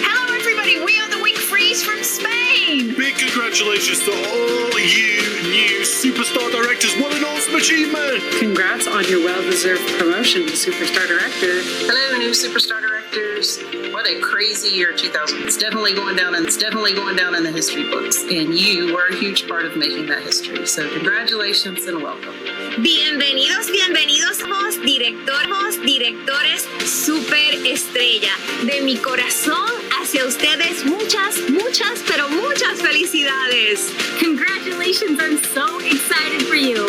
Hello, everybody. We are the Week Freeze from Spain. Big congratulations to all you new Superstar Directors. What an awesome achievement! Congrats on your well-deserved promotion to Superstar Director. Hello, new Superstar Directors. What a crazy year 2000. It's definitely going down in the history books, and you were a huge part of making that history. So congratulations and welcome. Bienvenidos, directores superestrella. De mi corazón hacia ustedes pero muchas felicidades. Congratulations, I'm so excited for you.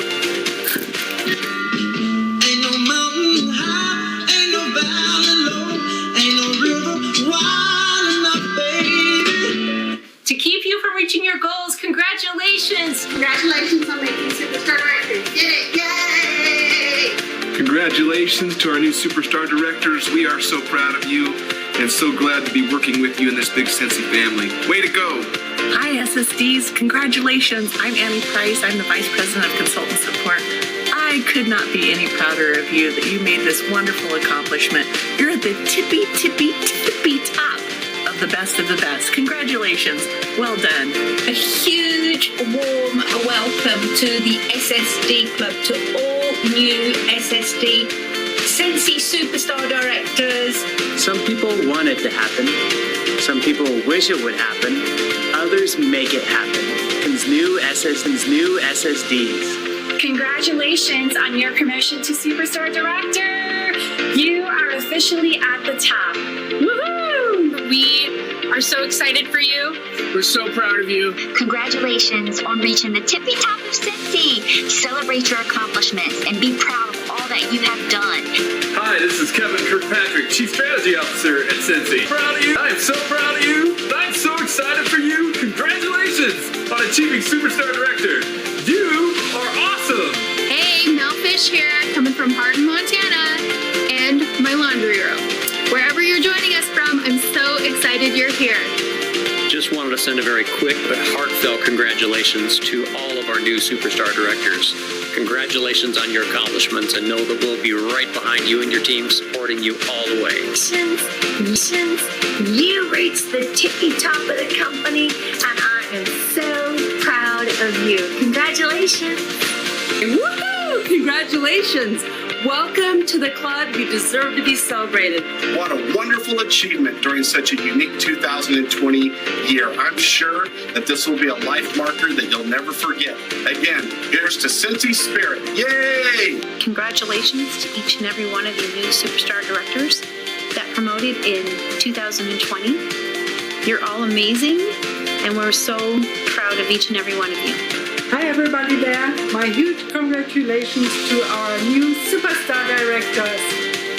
Ain't no mountain high, ain't no valley low, ain't no river wide enough, baby. To keep you from reaching your goals, congratulations. Congratulations on making Superstar Director. Did it! Yay! Congratulations to our new Superstar Directors. We are so proud of you and so glad to be working with you in this big Sensi family. Way to go! Hi, SSDs. Congratulations. I'm Annie Price. I'm the Vice President of Consultant Support. I could not be any prouder of you that you made this wonderful accomplishment. You're at the tippy top of the best of the best. Congratulations. Well done. A huge warm welcome to the SSD Club, to all new SSD Sensi Superstar Directors. Some people want it to happen. Some people wish it would happen. Others make it happen. New SSDs. Congratulations on your promotion to Superstar Director. You are officially at the top. Woohoo! We are so excited for you. We're so proud of you. Congratulations on reaching the tippy top of Sensi. Celebrate your accomplishments and be proud of all that you have done. Hi, this is Kevin Kirkpatrick, Chief Strategy Officer at Sensi. Proud of you. I'm so proud of you. I'm so excited for you. Congratulations on achieving Superstar Director. You are awesome. Hey, Mel Fish here, coming from Hardin, Montana, and my laundry room. Wherever you're joining us from, I'm so excited you're here. Just wanted to send a very quick but heartfelt congratulations to all of our new Superstar Directors. Congratulations on your accomplishments, and know that we'll be right behind you and your team, supporting you all the way. You reached the tippy top of the company, and I am so proud of you. Congratulations. Woohoo! Congratulations. Welcome to the club. You deserve to be celebrated. What a wonderful achievement during such a unique 2020 year. I'm sure that this will be a life marker that you'll never forget. Again, here's to Sensi Spirit. Yay! Congratulations to each and every one of you new Superstar Directors that promoted in 2020. You're all amazing, and we're so proud of each and every one of you. Hi everybody there. My huge congratulations to our new Superstar Directors.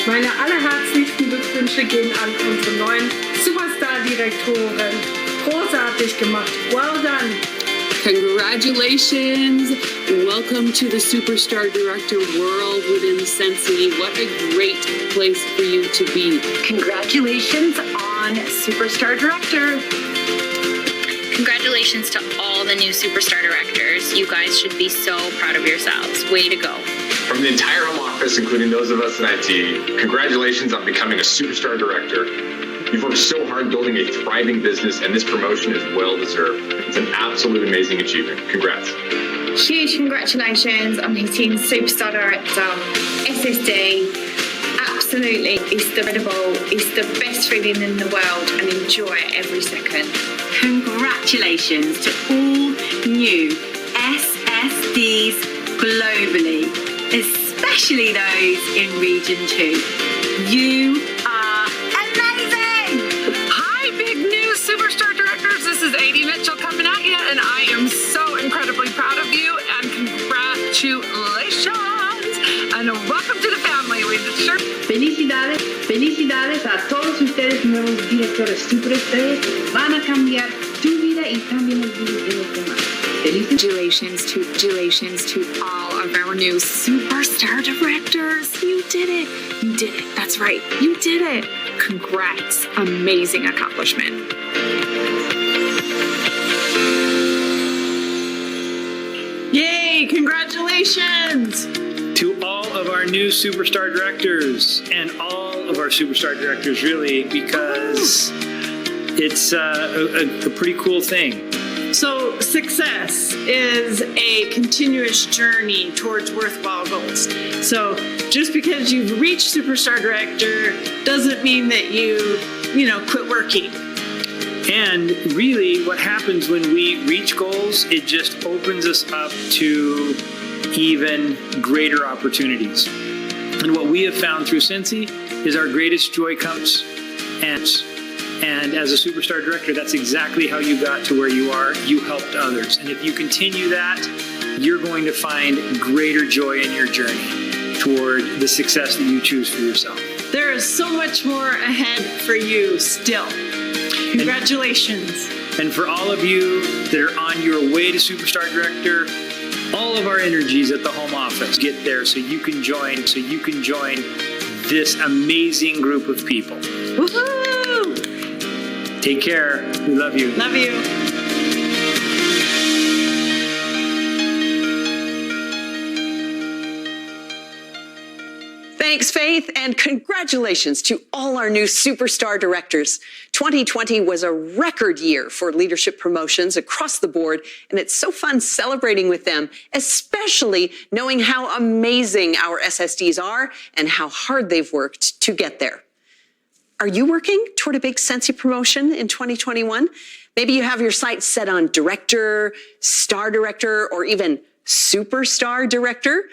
Meine allerherzlichsten Glückwünsche gehen an unsere neuen Superstar-Direktoren. Großartig gemacht. Well done. Congratulations. Welcome to the Superstar Director world within Sensi. What a great place for you to be. Congratulations on Superstar Director. Congratulations to all the new Superstar Directors. You guys should be so proud of yourselves. Way to go. From the entire home office, including those of us in IT, congratulations on becoming a Superstar Director. You've worked so hard building a thriving business, and this promotion is well deserved. It's an absolute amazing achievement. Congrats. Huge congratulations on hitting Superstar Director, SSD. Absolutely, it's incredible. It's the best feeling in the world, and enjoy it every second. Congratulations to all new SSDs globally, especially those in Region 2. You are amazing! Hi, big new Superstar Directors. los directores super ustedes van a cambiar tu vida y también el vida de los demás. Congratulations to all of our new superstar directors. You did it. You did it. That's right. You did it. Congrats. Amazing accomplishment. Yay! Congratulations! To all of our new superstar directors and all of our superstar directors, really, because it's a pretty cool thing. So success is a continuous journey towards worthwhile goals. So just because you've reached superstar director doesn't mean that you quit working. And really what happens when we reach goals, it just opens us up to even greater opportunities. And what we have found through Scentsy is our greatest joy comes and as a superstar director, that's exactly how you got to where you are. You helped others. And if you continue that, you're going to find greater joy in your journey toward the success that you choose for yourself. There is so much more ahead for you still. Congratulations. And for all of you that are on your way to superstar director, all of our energies at the home office get there so you can join this amazing group of people. Woohoo! Take care. We love you. Love you. Thanks, Faith, and congratulations to all our new superstar directors. 2020 was a record year for leadership promotions across the board, and it's so fun celebrating with them, especially knowing how amazing our SSDs are and how hard they've worked to get there. Are you working toward a big Scentsy promotion in 2021? Maybe you have your sights set on director, star director, or even superstar director.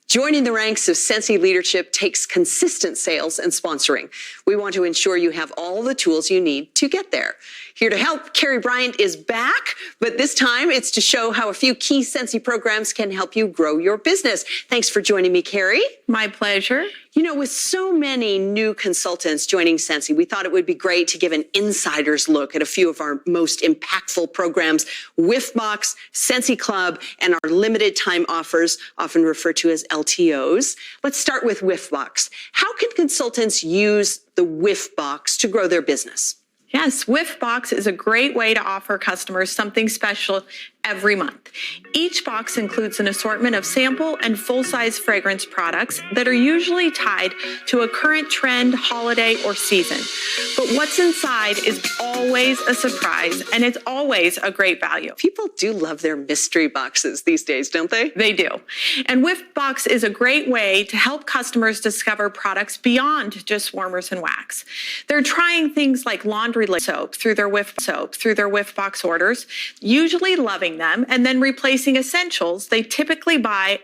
Joining the ranks of Scentsy leadership takes consistent sales and sponsoring. We want to ensure you have all the tools you need to get there. Here to help, Carrie Bryant is back, but this time it's to show how a few key Scentsy programs can help you grow your business. Thanks for joining me, Carrie. My pleasure. You know, with so many new consultants joining Scentsy, we thought it would be great to give an insider's look at a few of our most impactful programs, Whiffbox, Scentsy Club, and our limited time offers, often referred to as LTOs. Let's start with Whiffbox. How can consultants use the Whiffbox to grow their business? Yes, Whiffbox is a great way to offer customers something special every month. Each box includes an assortment of sample and full-size fragrance products that are usually tied to a current trend, holiday, or season. But what's inside is always a surprise, and it's always a great value. People do love their mystery boxes these days, don't they? They do. And Whiffbox is a great way to help customers discover products beyond just warmers and wax. They're trying things like laundry soap through their Whiffbox orders, usually loving them, and then replacing essentials they typically buy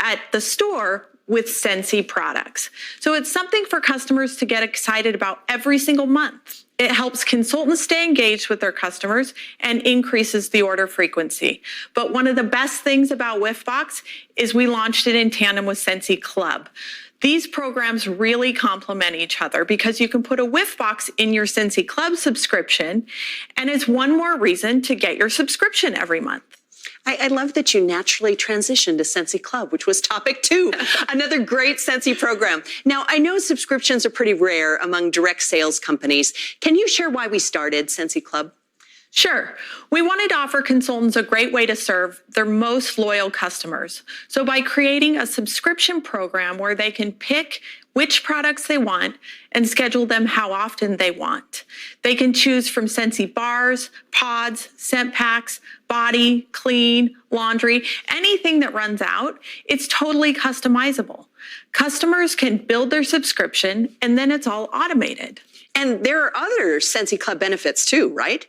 at the store with Scentsy products. So it's something for customers to get excited about every single month. It helps consultants stay engaged with their customers and increases the order frequency. But one of the best things about Whiffbox is we launched it in tandem with Scentsy Club. These programs really complement each other because you can put a Whiffbox in your Scentsy Club subscription, and it's one more reason to get your subscription every month. I love that you naturally transitioned to Scentsy Club, which was topic 2, another great Scentsy program. Now, I know subscriptions are pretty rare among direct sales companies. Can you share why we started Scentsy Club? Sure. We wanted to offer consultants a great way to serve their most loyal customers. So by creating a subscription program where they can pick which products they want and schedule them how often they want. They can choose from Scentsy bars, pods, scent packs, body, clean, laundry, anything that runs out. It's totally customizable. Customers can build their subscription and then it's all automated. And there are other Scentsy Club benefits too, right?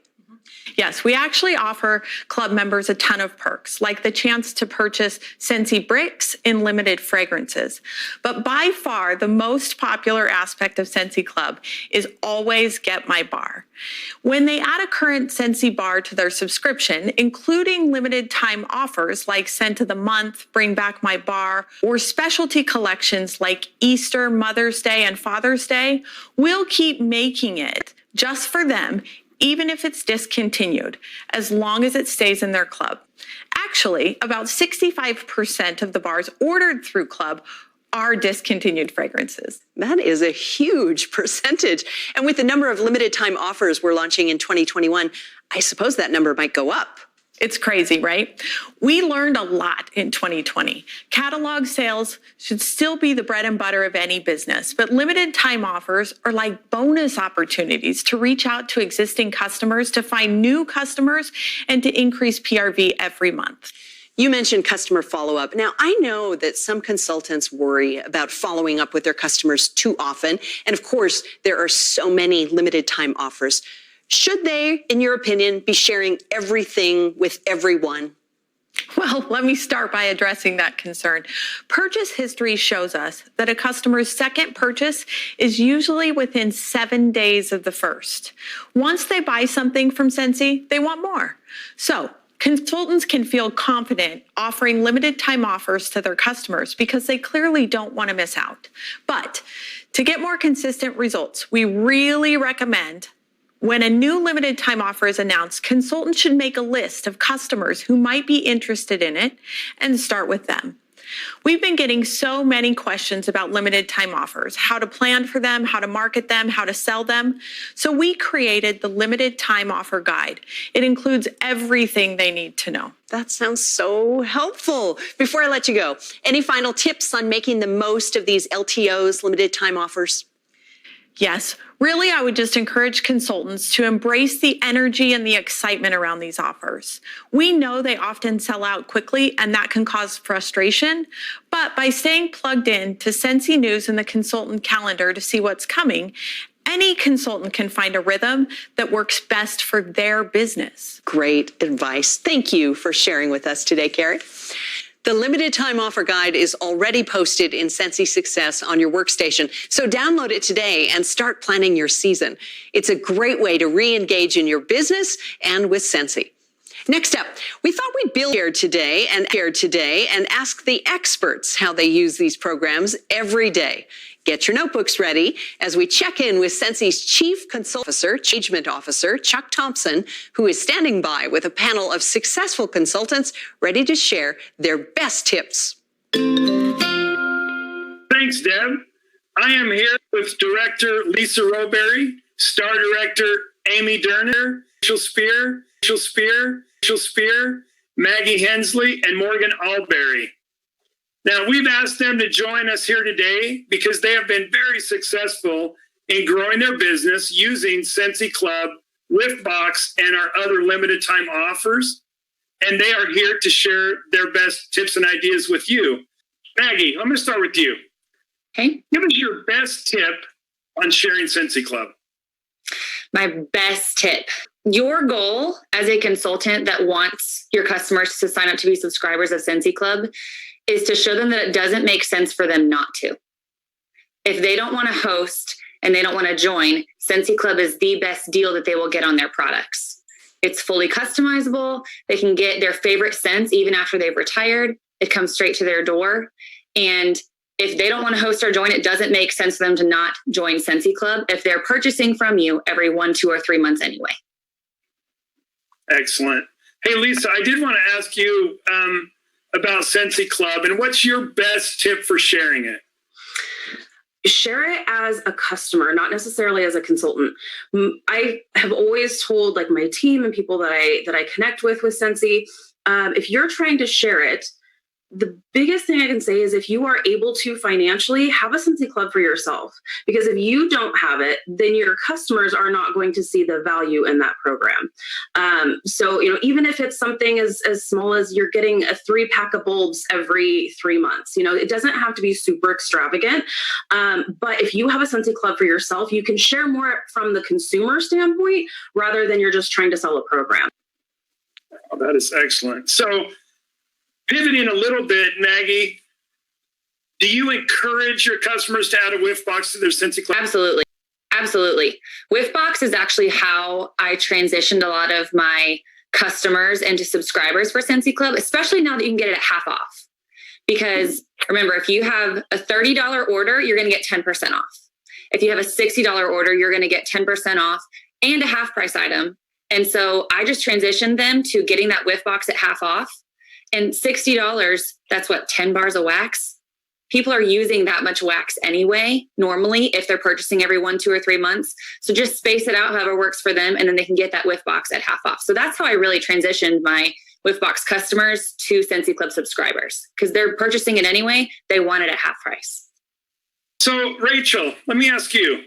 Yes, we actually offer club members a ton of perks, like the chance to purchase Scentsy bricks in limited fragrances. But by far, the most popular aspect of Scentsy Club is always get my bar. When they add a current Scentsy bar to their subscription, including limited time offers like Scent of the Month, Bring Back My Bar, or specialty collections like Easter, Mother's Day, and Father's Day, we'll keep making it just for them, even if it's discontinued, as long as it stays in their club. Actually, about 65% of the bars ordered through club are discontinued fragrances. That is a huge percentage. And with the number of limited time offers we're launching in 2021, I suppose that number might go up. It's crazy, right? We learned a lot in 2020. Catalog sales should still be the bread and butter of any business, but limited time offers are like bonus opportunities to reach out to existing customers, to find new customers, and to increase PRV every month. You mentioned customer follow-up. Now, I know that some consultants worry about following up with their customers too often. And of course, there are so many limited time offers. Should they, in your opinion, be sharing everything with everyone? Well, let me start by addressing that concern. Purchase history shows us that a customer's second purchase is usually within 7 days of the first. Once they buy something from Scentsy, they want more. So, consultants can feel confident offering limited time offers to their customers because they clearly don't want to miss out. But to get more consistent results, we really recommend when a new limited time offer is announced, consultants should make a list of customers who might be interested in it and start with them. We've been getting so many questions about limited time offers, how to plan for them, how to market them, how to sell them. So we created the limited time offer guide. It includes everything they need to know. That sounds so helpful. Before I let you go, any final tips on making the most of these LTOs, limited time offers? Yes, really, I would just encourage consultants to embrace the energy and the excitement around these offers. We know they often sell out quickly, and that can cause frustration. But by staying plugged in to Scentsy News and the consultant calendar to see what's coming, any consultant can find a rhythm that works best for their business. Great advice. Thank you for sharing with us today, Carrie. The limited time offer guide is already posted in Scentsy Success on your workstation, so download it today and start planning your season. It's a great way to re-engage in your business and with Scentsy. Next up, we thought we'd build here today and ask the experts how they use these programs every day. Get your notebooks ready as we check in with Scentsy's Chief Engagement Officer, Chuck Thompson, who is standing by with a panel of successful consultants ready to share their best tips. Thanks, Deb. I am here with Director Lisa Roberry, Star Director Amy Derner, Rachel Spear, Maggie Hensley, and Morgan Alberry. Now, we've asked them to join us here today because they have been very successful in growing their business using Scentsy Club, Liftbox, and our other limited time offers. And they are here to share their best tips and ideas with you. Maggie, I'm going to start with you. Okay. Give us your best tip on sharing Scentsy Club. My best tip. Your goal as a consultant that wants your customers to sign up to be subscribers of Scentsy Club is to show them that it doesn't make sense for them not to. If they don't want to host and they don't want to join, Scentsy Club is the best deal that they will get on their products. It's fully customizable. They can get their favorite scents even after they've retired. It comes straight to their door. And if they don't want to host or join, it doesn't make sense for them to not join Scentsy Club if they're purchasing from you every 1, 2, or 3 months anyway. Excellent. Hey, Lisa, I did want to ask you about Scentsy Club, and what's your best tip for sharing it? Share it as a customer, not necessarily as a consultant. I have always told like my team and people that I connect with Scentsy, if you're trying to share it, the biggest thing I can say is if you are able to financially, have a Scentsy Club for yourself. Because if you don't have it, then your customers are not going to see the value in that program. So, even if it's something as small as you're getting a 3-pack of bulbs every 3 months, it doesn't have to be super extravagant. But if you have a Scentsy Club for yourself, you can share more from the consumer standpoint rather than you're just trying to sell a program. Oh, that is excellent. So, pivoting a little bit, Maggie, do you encourage your customers to add a Whiffbox to their Scentsy Club? Absolutely. Absolutely. Whiffbox is actually how I transitioned a lot of my customers into subscribers for Scentsy Club, especially now that you can get it at half off. Because remember, if you have a $30 order, you're going to get 10% off. If you have a $60 order, you're going to get 10% off and a half price item. And so I just transitioned them to getting that whiff box at half off. And $60, that's what, 10 bars of wax? People are using that much wax anyway, normally, if they're purchasing every 1, 2, or 3 months. So just space it out however works for them, and then they can get that whiff box at half off. So that's how I really transitioned my whiff box customers to Scentsy Club subscribers, because they're purchasing it anyway. They want it at half price. So, Rachel, let me ask you,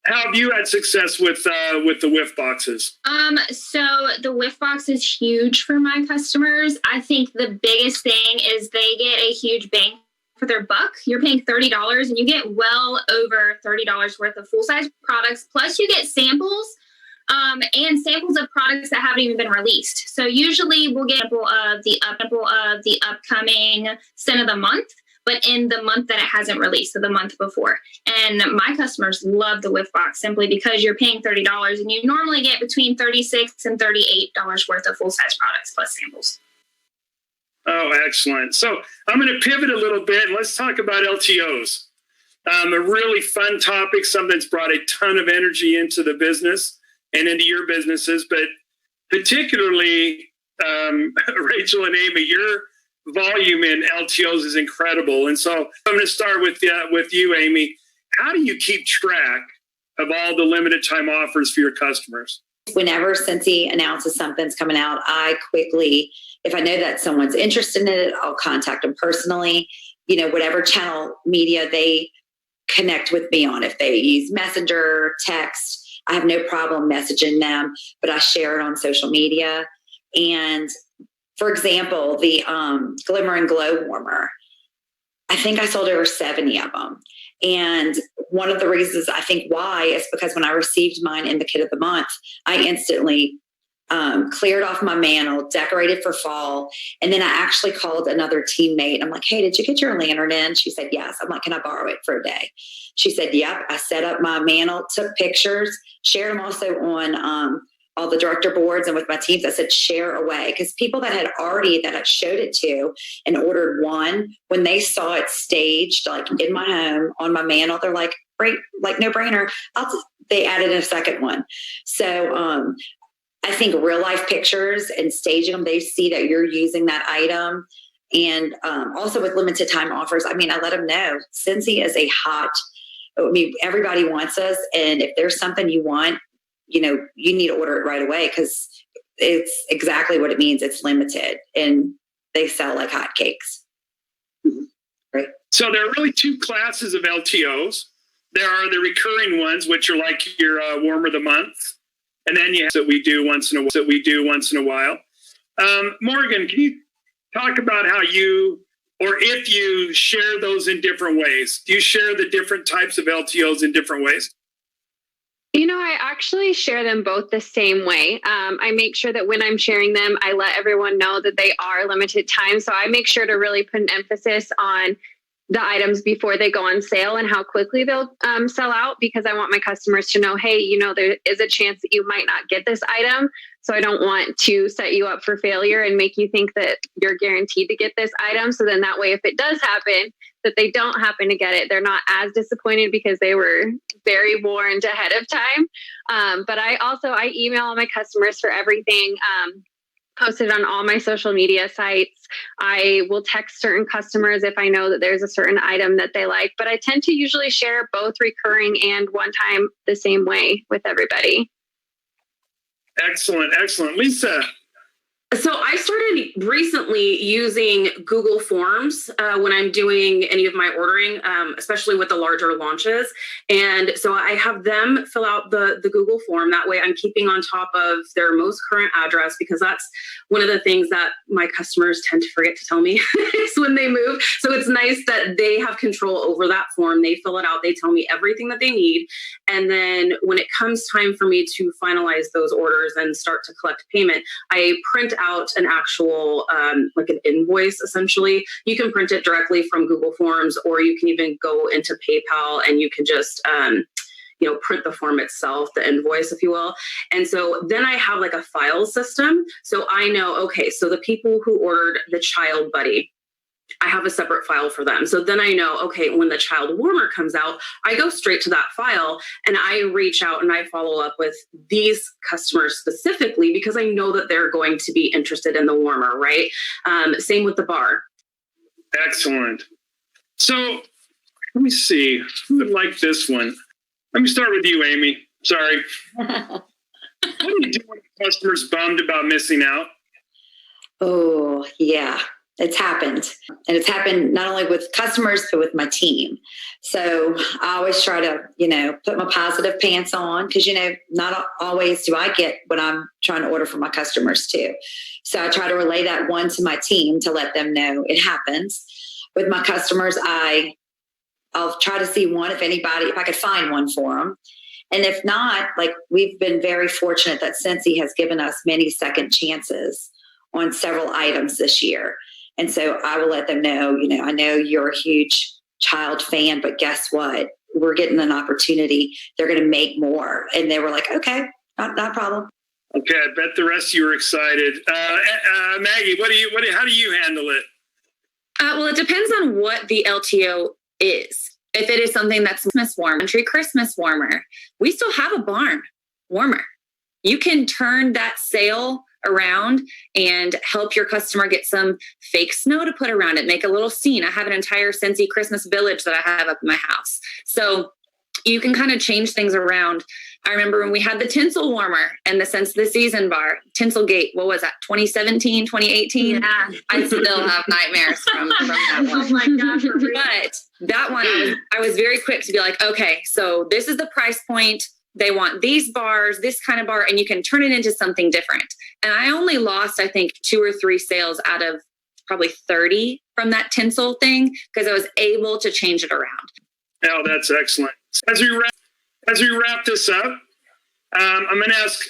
how have you had success with the whiff boxes? So the whiff box is huge for my customers. I think the biggest thing is they get a huge bang for their buck. You're paying $30 and you get well over $30 worth of full-size products. Plus you get samples and samples of products that haven't even been released. So usually we'll get a sample of the upcoming scent of the month, but in the month that it hasn't released, so the month before. And my customers love the whiff box simply because you're paying $30 and you normally get between $36 and $38 worth of full-size products plus samples. Oh, excellent. So I'm going to pivot a little bit and let's talk about LTOs. A really fun topic, something that's brought a ton of energy into the business and into your businesses, but particularly Rachel and Amy, your volume in LTOs is incredible. And so I'm going to start with you, Amy. How do you keep track of all the limited time offers for your customers? Whenever Scentsy announces something's coming out, I quickly, if I know that someone's interested in it, I'll contact them personally. You know, whatever channel media they connect with me on. If they use Messenger, text, I have no problem messaging them, but I share it on social media. And for example, the Glimmer and Glow warmer, I think I sold over 70 of them. And one of the reasons I think why is because when I received mine in the kit of the month, I instantly cleared off my mantle, decorated for fall. And then I actually called another teammate. I'm like, hey, did you get your lantern in? She said, yes. I'm like, can I borrow it for a day? She said, yep. I set up my mantle, took pictures, shared them also on all the director boards and with my teams. I said, share away. Because people that I showed it to and ordered one, when they saw it staged, like in my home, on my mantle, they're like, great, like no brainer. They added a second one. So I think real life pictures and staging them, they see that you're using that item. And also with limited time offers, I mean, I let them know Scentsy is everybody wants us. And if there's something you want, you know, you need to order it right away because it's exactly what it means. It's limited and they sell like hotcakes. Right. So there are really two classes of LTOs. There are the recurring ones, which are like your warmer of the month. And then you have that we do once in a while. Morgan, can you talk about how you, or if you share those in different ways? Do you share the different types of LTOs in different ways? You know, I actually share them both the same way. I make sure that when I'm sharing them, I let everyone know that they are limited time. So I make sure to really put an emphasis on the items before they go on sale and how quickly they'll sell out, because I want my customers to know, hey, you know, there is a chance that you might not get this item. So I don't want to set you up for failure and make you think that you're guaranteed to get this item. So then that way, if it does happen, that they don't happen to get it, they're not as disappointed because they were very warned ahead of time. But I email all my customers for everything. Posted on all my social media sites. I will text certain customers if I know that there's a certain item that they like, but I tend to usually share both recurring and one time the same way with everybody. Excellent. Lisa. So I started recently using Google Forms when I'm doing any of my ordering, especially with the larger launches. And so I have them fill out the Google form. That way I'm keeping on top of their most current address, because that's one of the things that my customers tend to forget to tell me is when they move. So it's nice that they have control over that form. They fill it out. They tell me everything that they need. And then when it comes time for me to finalize those orders and start to collect payment, I print out an actual like an invoice. Essentially, you can print it directly from Google Forms, or you can even go into PayPal and you can just print the form itself, the invoice, if you will. And so then I have like a file system, so I know, okay, so the people who ordered the Child Buddy, I have a separate file for them. So then I know, okay, when the child warmer comes out, I go straight to that file and I reach out and I follow up with these customers specifically because I know that they're going to be interested in the warmer, right? Same with the bar. Excellent. So let me see. Who would like this one? Let me start with you, Amy. Sorry. What do you do when a customer's bummed about missing out? Oh, yeah. It's happened. And it's happened not only with customers, but with my team. So I always try to, put my positive pants on because, not always do I get what I'm trying to order for my customers too. So I try to relay that one to my team to let them know it happens. With my customers, I'll try to see one, if I could find one for them. And if not, like we've been very fortunate that Scentsy has given us many second chances on several items this year. And so I will let them know, I know you're a huge child fan, but guess what? We're getting an opportunity. They're going to make more. And they were like, okay, not a problem. Okay. I bet the rest of you are excited. Maggie, how do you handle it? Well, it depends on what the LTO is. If it is something that's Christmas warmer, we still have a barn warmer. You can turn that sale around and help your customer get some fake snow to put around it, make a little scene. I have an entire Scentsy Christmas village that I have up in my house. So you can kind of change things around. I remember when we had the tinsel warmer and the Sense of the Season bar, Tinselgate, what was that, 2017, 2018? Yeah. I still have nightmares from that one. Oh my gosh. But that one, I was very quick to be like, okay, so this is the price point. They want these bars, this kind of bar, and you can turn it into something different. And I only lost, I think, 2 or 3 sales out of probably 30 from that tinsel thing because I was able to change it around. Oh, that's excellent. As we wrap this up, I'm going to ask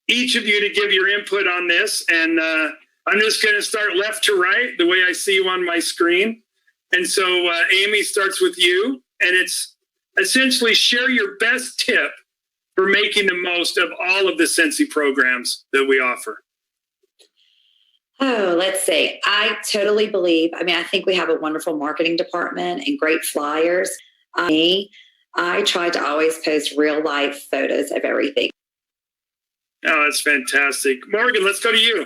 each of you to give your input on this. And I'm just going to start left to right, the way I see you on my screen. And so Amy starts with you. And it's essentially share your best tip for making the most of all of the Scentsy programs that we offer. Oh, let's see. I totally believe, I think we have a wonderful marketing department and great flyers. I try to always post real life photos of everything. Oh, that's fantastic. Morgan, let's go to you.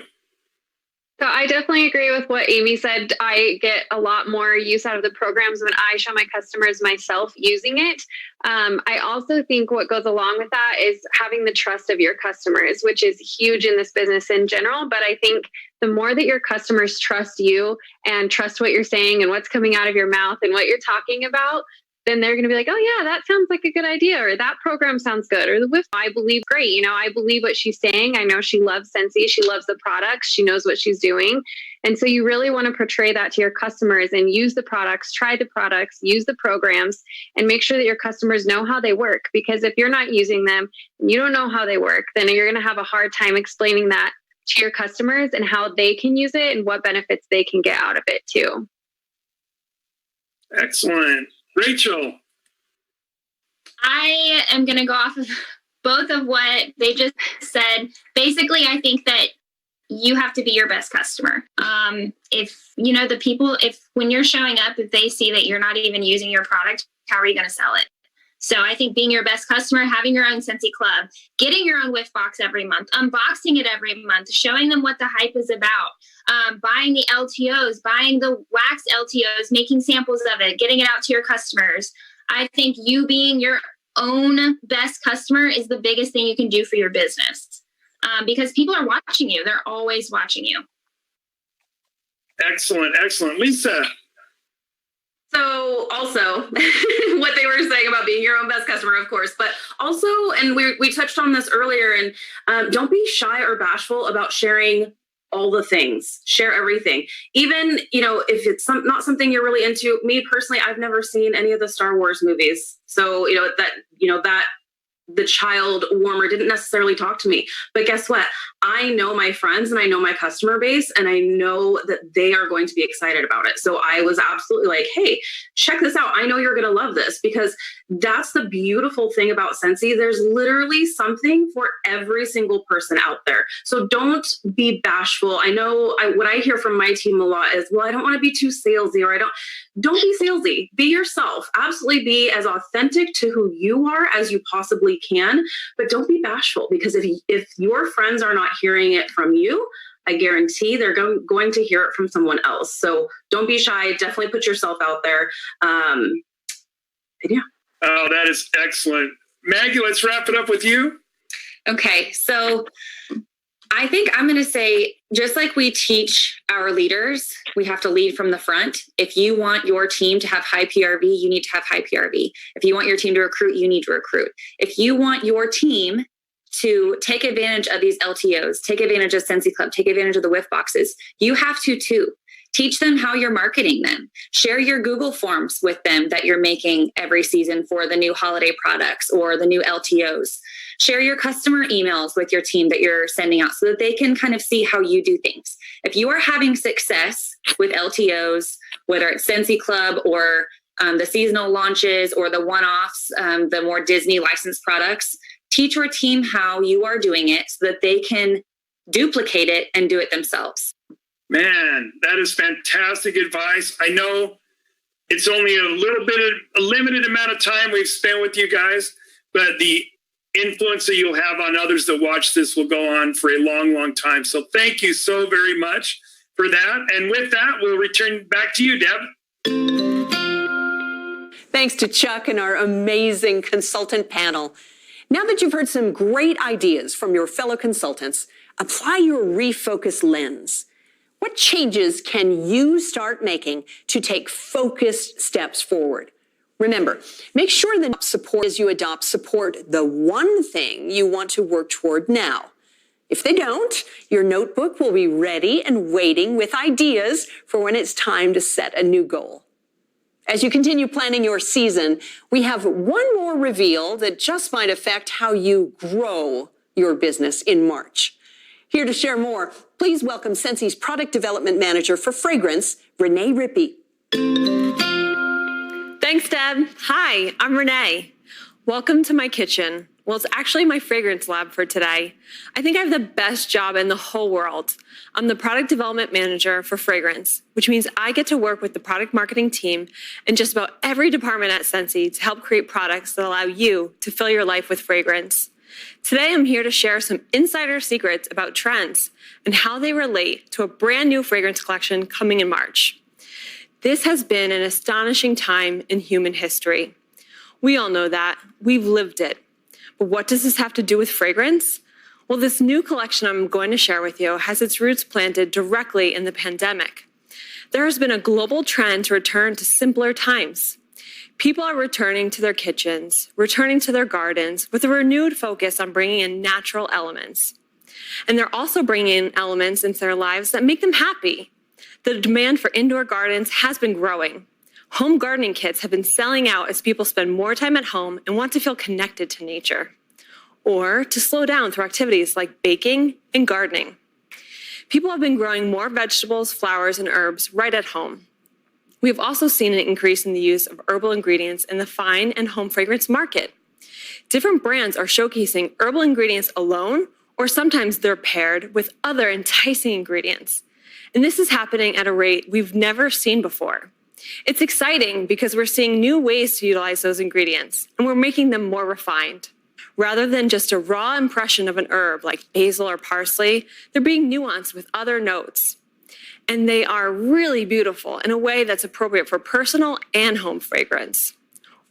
So I definitely agree with what Amy said. I get a lot more use out of the programs when I show my customers myself using it. I also think what goes along with that is having the trust of your customers, which is huge in this business in general. But I think the more that your customers trust you and trust what you're saying and what's coming out of your mouth and what you're talking about, then they're going to be like, oh yeah, that sounds like a good idea. Or that program sounds good. Or the whiff, I believe, great. I believe what she's saying. I know she loves Scentsy. She loves the products. She knows what she's doing. And so you really want to portray that to your customers and use the products, try the products, use the programs, and make sure that your customers know how they work. Because if you're not using them and you don't know how they work, then you're going to have a hard time explaining that to your customers and how they can use it and what benefits they can get out of it too. Excellent. Rachel. I am going to go off of both of what they just said. Basically, I think that you have to be your best customer. If when you're showing up, if they see that you're not even using your product, how are you going to sell it? So I think being your best customer, having your own Scentsy Club, getting your own whiff box every month, unboxing it every month, showing them what the hype is about, buying the LTOs, buying the wax LTOs, making samples of it, getting it out to your customers. I think you being your own best customer is the biggest thing you can do for your business because people are watching you. They're always watching you. Excellent. Excellent. Lisa. So also what they were saying about being your own best customer, of course, but also, and we touched on this earlier, and don't be shy or bashful about sharing all the things. Share everything. Even, if it's not something you're really into. Me personally, I've never seen any of the Star Wars movies. So, that the child warmer didn't necessarily talk to me. But guess what? I know my friends and I know my customer base, and I know that they are going to be excited about it. So I was absolutely like, hey, check this out. I know you're going to love this, because that's the beautiful thing about Scentsy. There's literally something for every single person out there. So don't be bashful. I know what I hear from my team a lot is, well, I don't want to be too salesy, or don't be salesy. Be yourself. Absolutely be as authentic to who you are as you possibly can, but don't be bashful, because if your friends are not hearing it from you, I guarantee they're going to hear it from someone else. So don't be shy. Definitely put yourself out there. Yeah. Oh, that is excellent. Maggie, let's wrap it up with you. Okay, so I think I'm going to say, just like we teach our leaders, we have to lead from the front. If you want your team to have high PRV, you need to have high PRV. If you want your team to recruit, you need to recruit. If you want your team to take advantage of these LTOs, take advantage of Scentsy Club, take advantage of the whiff boxes, you have to too. Teach them how you're marketing them. Share your Google Forms with them that you're making every season for the new holiday products or the new LTOs. Share your customer emails with your team that you're sending out so that they can kind of see how you do things. If you are having success with LTOs, whether it's Scentsy Club or the seasonal launches or the one-offs, the more Disney licensed products, teach your team how you are doing it so that they can duplicate it and do it themselves. Man, that is fantastic advice. I know it's only a limited amount of time we've spent with you guys, but the influence that you'll have on others that watch this will go on for a long, long time. So thank you so very much for that. And with that, we'll return back to you, Deb. Thanks to Chuck and our amazing consultant panel. Now that you've heard some great ideas from your fellow consultants, apply your refocus lens. What changes can you start making to take focused steps forward? Remember, make sure that support as you adopt support the one thing you want to work toward now. If they don't, your notebook will be ready and waiting with ideas for when it's time to set a new goal. As you continue planning your season, we have one more reveal that just might affect how you grow your business in March. Here to share more, please welcome Scentsy's Product Development Manager for Fragrance, Renee Rippey. Thanks, Deb. Hi, I'm Renee. Welcome to my kitchen. Well, it's actually my fragrance lab for today. I think I have the best job in the whole world. I'm the Product Development Manager for Fragrance, which means I get to work with the product marketing team in just about every department at Scentsy to help create products that allow you to fill your life with fragrance. Today, I'm here to share some insider secrets about trends and how they relate to a brand new fragrance collection coming in March. This has been an astonishing time in human history. We all know that. We've lived it. But what does this have to do with fragrance? Well, this new collection I'm going to share with you has its roots planted directly in the pandemic. There has been a global trend to return to simpler times. People are returning to their kitchens, returning to their gardens with a renewed focus on bringing in natural elements. And they're also bringing in elements into their lives that make them happy. The demand for indoor gardens has been growing. Home gardening kits have been selling out as people spend more time at home and want to feel connected to nature, or to slow down through activities like baking and gardening. People have been growing more vegetables, flowers, and herbs right at home. We have also seen an increase in the use of herbal ingredients in the fine and home fragrance market. Different brands are showcasing herbal ingredients alone, or sometimes they're paired with other enticing ingredients. And this is happening at a rate we've never seen before. It's exciting because we're seeing new ways to utilize those ingredients, and we're making them more refined. Rather than just a raw impression of an herb like basil or parsley, they're being nuanced with other notes. And they are really beautiful in a way that's appropriate for personal and home fragrance.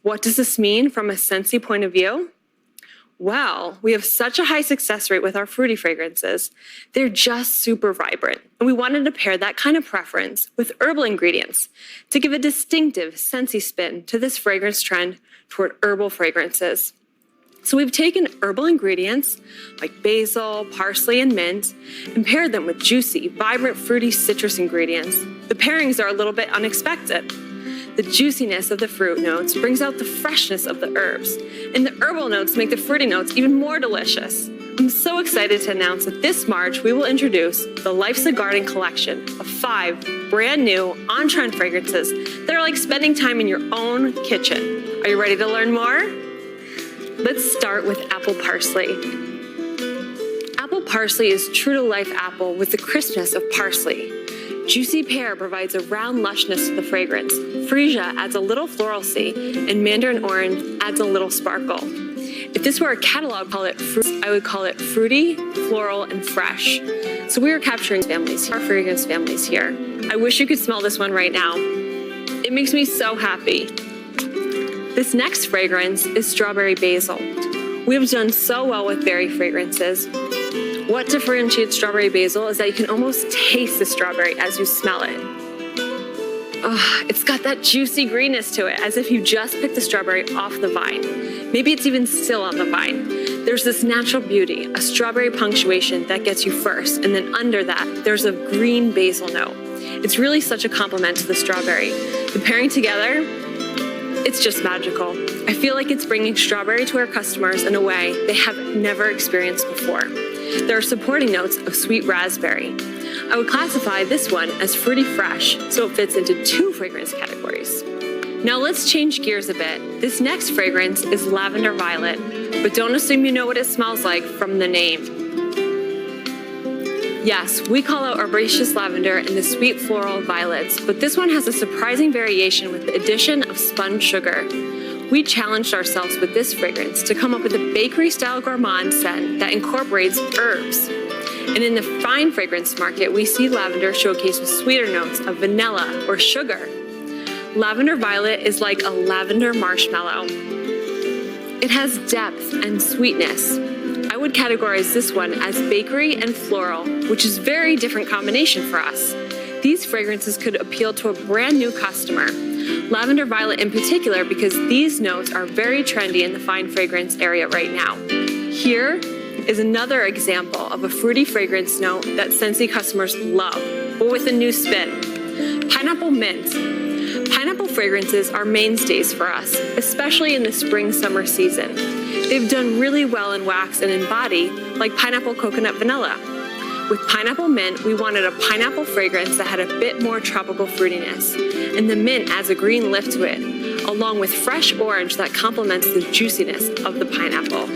What does this mean from a Scentsy point of view? Well, we have such a high success rate with our fruity fragrances. They're just super vibrant. And we wanted to pair that kind of preference with herbal ingredients to give a distinctive Scentsy spin to this fragrance trend toward herbal fragrances. So we've taken herbal ingredients like basil, parsley, and mint and paired them with juicy, vibrant, fruity citrus ingredients. The pairings are a little bit unexpected. The juiciness of the fruit notes brings out the freshness of the herbs, and the herbal notes make the fruity notes even more delicious. I'm so excited to announce that this March we will introduce the Life's a Garden collection of 5 brand new on-trend fragrances that are like spending time in your own kitchen. Are you ready to learn more? Let's start with apple parsley. Apple parsley is true to life apple with the crispness of parsley. Juicy pear provides a round lushness to the fragrance. Freesia adds a little floralcy, and mandarin orange adds a little sparkle. If this were a catalog, I would call it fruity, floral, and fresh. So we are capturing families, our fragrance families here. I wish you could smell this one right now. It makes me so happy. This next fragrance is strawberry basil. We have done so well with berry fragrances. What differentiates strawberry basil is that you can almost taste the strawberry as you smell it. Oh, it's got that juicy greenness to it, as if you just picked the strawberry off the vine. Maybe it's even still on the vine. There's this natural beauty, a strawberry punctuation that gets you first, and then under that, there's a green basil note. It's really such a compliment to the strawberry. The pairing together, it's just magical. I feel like it's bringing strawberry to our customers in a way they have never experienced before. There are supporting notes of sweet raspberry. I would classify this one as fruity fresh, so it fits into 2 fragrance categories. Now let's change gears a bit. This next fragrance is lavender violet, but don't assume you know what it smells like from the name. Yes, we call out herbaceous lavender and the sweet floral violets, but this one has a surprising variation with the addition of spun sugar. We challenged ourselves with this fragrance to come up with a bakery-style gourmand scent that incorporates herbs. And in the fine fragrance market, we see lavender showcased with sweeter notes of vanilla or sugar. Lavender violet is like a lavender marshmallow. It has depth and sweetness. I would categorize this one as bakery and floral, which is a very different combination for us. These fragrances could appeal to a brand new customer. Lavender violet in particular, because these notes are very trendy in the fine fragrance area right now. Here is another example of a fruity fragrance note that Scentsy customers love, but with a new spin. Pineapple mint. Pineapple fragrances are mainstays for us, especially in the spring-summer season. They've done really well in wax and in body, like pineapple coconut vanilla. With pineapple mint, we wanted a pineapple fragrance that had a bit more tropical fruitiness, and the mint adds a green lift to it, along with fresh orange that complements the juiciness of the pineapple.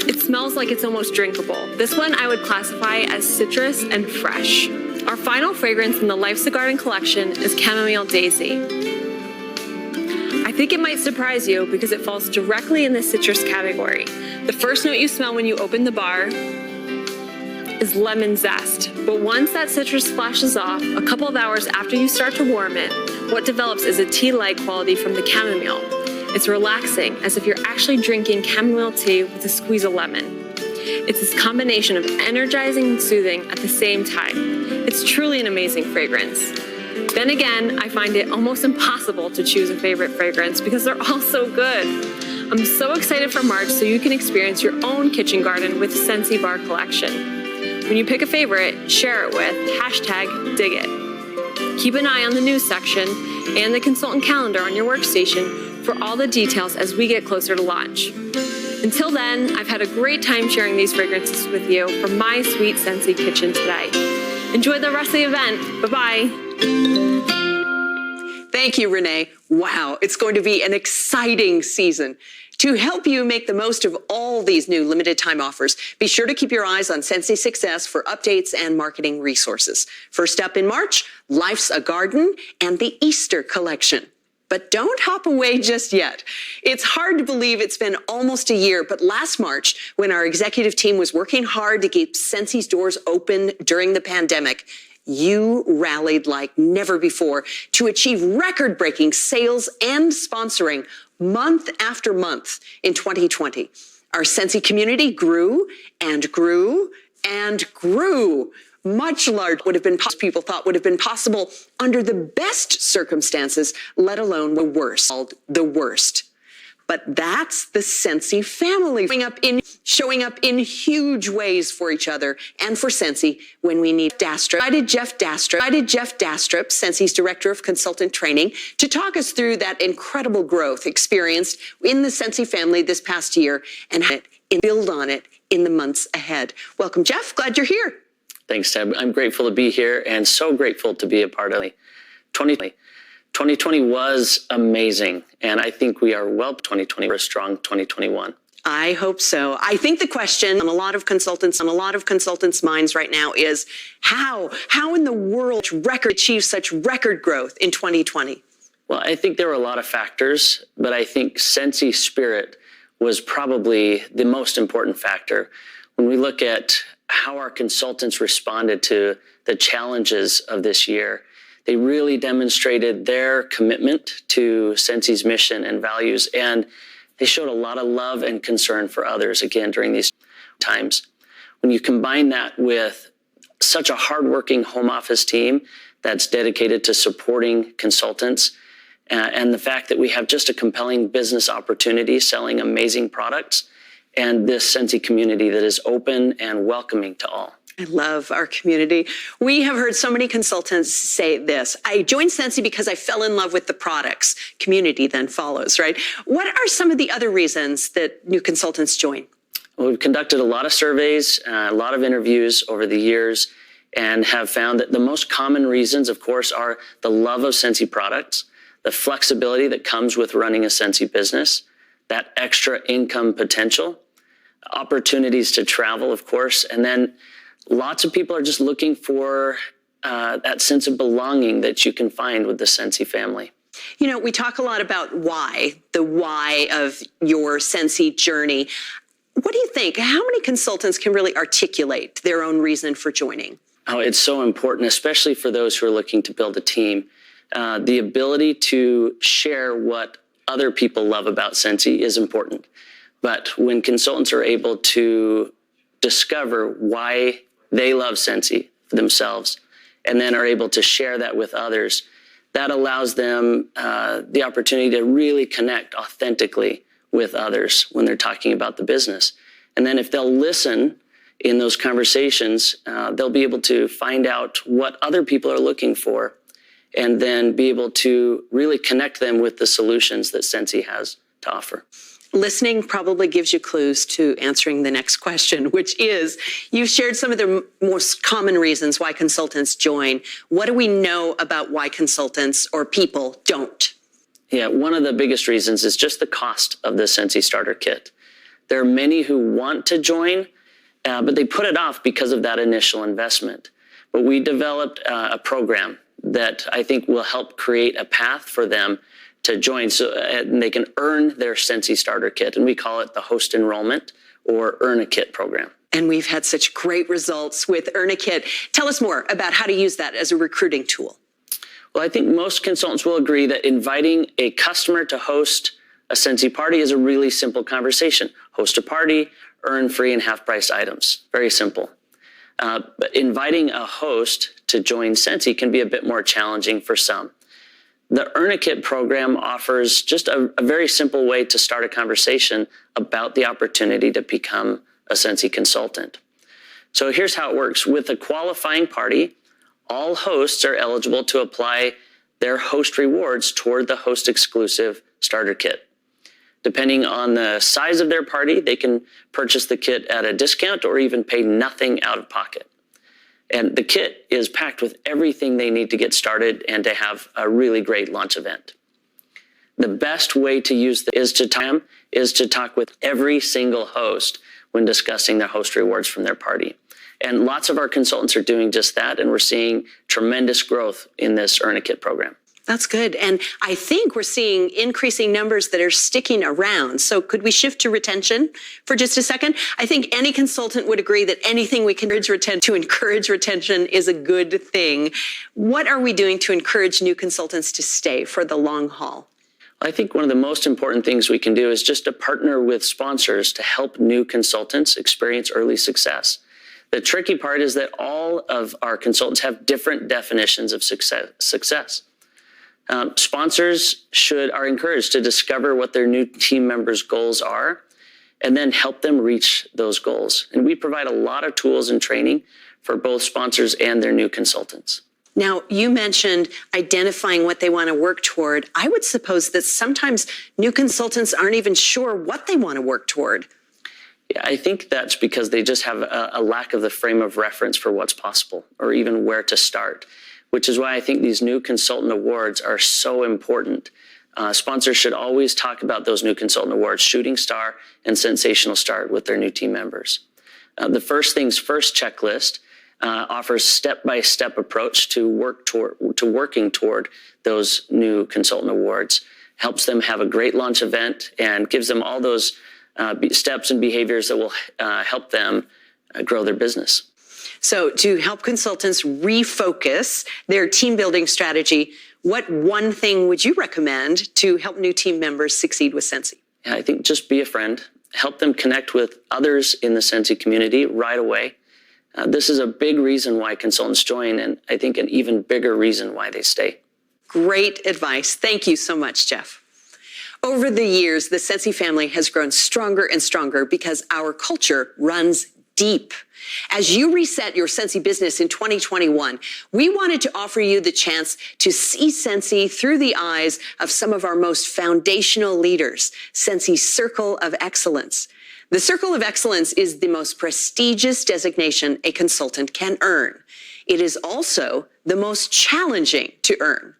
It smells like it's almost drinkable. This one I would classify as citrus and fresh. Our final fragrance in the Life's a Garden collection is chamomile daisy. I think it might surprise you because it falls directly in the citrus category. The first note you smell when you open the bar is lemon zest. But once that citrus splashes off, a couple of hours after you start to warm it, what develops is a tea-like quality from the chamomile. It's relaxing, as if you're actually drinking chamomile tea with a squeeze of lemon. It's this combination of energizing and soothing at the same time. It's truly an amazing fragrance. Then again, I find it almost impossible to choose a favorite fragrance because they're all so good. I'm so excited for March so you can experience your own kitchen garden with Scentsy Bar Collection. When you pick a favorite, share it with #DigIt. Keep an eye on the news section and the consultant calendar on your workstation for all the details as we get closer to launch. Until then, I've had a great time sharing these fragrances with you from my sweet Scentsy kitchen today. Enjoy the rest of the event. Bye-bye. Thank you, Renee. Wow, it's going to be an exciting season. To help you make the most of all these new limited time offers, be sure to keep your eyes on Scentsy Success for updates and marketing resources. First up in March, Life's a Garden and the Easter collection. But don't hop away just yet. It's hard to believe it's been almost a year, but last March, when our executive team was working hard to keep Scentsy's doors open during the pandemic, you rallied like never before to achieve record-breaking sales and sponsoring month after month in 2020. Our Scentsy community grew and grew and grew. Much larger would have been people thought would have been possible under the best circumstances, let alone the worst. but that's the Sensi family showing up in huge ways for each other and for Sensi when we need Dastrup. I did Jeff Dastrup, Sensi's Director of Consultant Training, to talk us through that incredible growth experienced in the Sensi family this past year and build on it in the months ahead. Welcome, Jeff. Glad you're here. Thanks, Deb. I'm grateful to be here and so grateful to be a part of it. 2020 was amazing, and I think we are 2020 for a strong 2021. I hope so. I think the question on a lot of consultants' minds right now is how in the world achieve such record growth in 2020? Well, I think there were a lot of factors, but I think Sensi spirit was probably the most important factor. When we look at how our consultants responded to the challenges of this year, they really demonstrated their commitment to Sensi's mission and values, and they showed a lot of love and concern for others, again, during these times. When you combine that with such a hardworking home office team that's dedicated to supporting consultants, and the fact that we have just a compelling business opportunity selling amazing products, and this Sensi community that is open and welcoming to all. I love our community. We have heard so many consultants say this: I joined Sensi because I fell in love with the products. Community then follows, right? What are some of the other reasons that new consultants join? Well, we've conducted a lot of surveys, a lot of interviews over the years, and have found that the most common reasons, of course, are the love of Sensi products, the flexibility that comes with running a Sensi business, that extra income potential, opportunities to travel, of course, and then lots of people are just looking for that sense of belonging that you can find with the Sensi family. You know, we talk a lot about the why of your Sensi journey. What do you think? How many consultants can really articulate their own reason for joining? Oh, it's so important, especially for those who are looking to build a team. The ability to share what other people love about Sensi is important. But when consultants are able to discover why they love Sensi for themselves and then are able to share that with others, that allows them the opportunity to really connect authentically with others when they're talking about the business. And then if they'll listen in those conversations, they'll be able to find out what other people are looking for and then be able to really connect them with the solutions that Sensi has to offer. Listening probably gives you clues to answering the next question, which is, you've shared some of the most common reasons why consultants join. What do we know about why consultants or people don't? Yeah, one of the biggest reasons is just the cost of the Sensi Starter Kit. There are many who want to join, but they put it off because of that initial investment. But we developed a program that I think will help create a path for them to join, so and they can earn their Sensi Starter Kit, and we call it the Host Enrollment or Earn a Kit program. And we've had such great results with Earn a Kit. Tell us more about how to use that as a recruiting tool. Well, I think most consultants will agree that inviting a customer to host a Sensi party is a really simple conversation. Host a party, earn free and half-price items. Very simple. But inviting a host to join Sensi can be a bit more challenging for some. The Earn a Kit program offers just a very simple way to start a conversation about the opportunity to become a Sensi consultant. So here's how it works. With a qualifying party, all hosts are eligible to apply their host rewards toward the host exclusive starter kit. Depending on the size of their party, they can purchase the kit at a discount or even pay nothing out of pocket. And the kit is packed with everything they need to get started and to have a really great launch event. The best way to use is to talk with every single host when discussing their host rewards from their party. And lots of our consultants are doing just that, and we're seeing tremendous growth in this Earn a Kit program. That's good. And I think we're seeing increasing numbers that are sticking around. So could we shift to retention for just a second? I think any consultant would agree that anything we can to encourage retention is a good thing. What are we doing to encourage new consultants to stay for the long haul? I think one of the most important things we can do is just to partner with sponsors to help new consultants experience early success. The tricky part is that all of our consultants have different definitions of success. Sponsors are encouraged to discover what their new team members' goals are and then help them reach those goals. And we provide a lot of tools and training for both sponsors and their new consultants. Now, you mentioned identifying what they want to work toward. I would suppose that sometimes new consultants aren't even sure what they want to work toward. Yeah, I think that's because they just have a lack of the frame of reference for what's possible or even where to start, which is why I think these new consultant awards are so important. Sponsors should always talk about those new consultant awards, Shooting Star and Sensational Star, with their new team members. The First Things First checklist offers step-by-step approach to working toward those new consultant awards, helps them have a great launch event, and gives them all those steps and behaviors that will help them grow their business. So to help consultants refocus their team building strategy, what one thing would you recommend to help new team members succeed with Sensi? Yeah, I think just be a friend. Help them connect with others in the Sensi community right away. This is a big reason why consultants join, and I think an even bigger reason why they stay. Great advice. Thank you so much, Jeff. Over the years, the Sensi family has grown stronger and stronger because our culture runs deep. As you reset your Sensi business in 2021, we wanted to offer you the chance to see Sensi through the eyes of some of our most foundational leaders, Sensi's Circle of Excellence. The Circle of Excellence is the most prestigious designation a consultant can earn. It is also the most challenging to earn.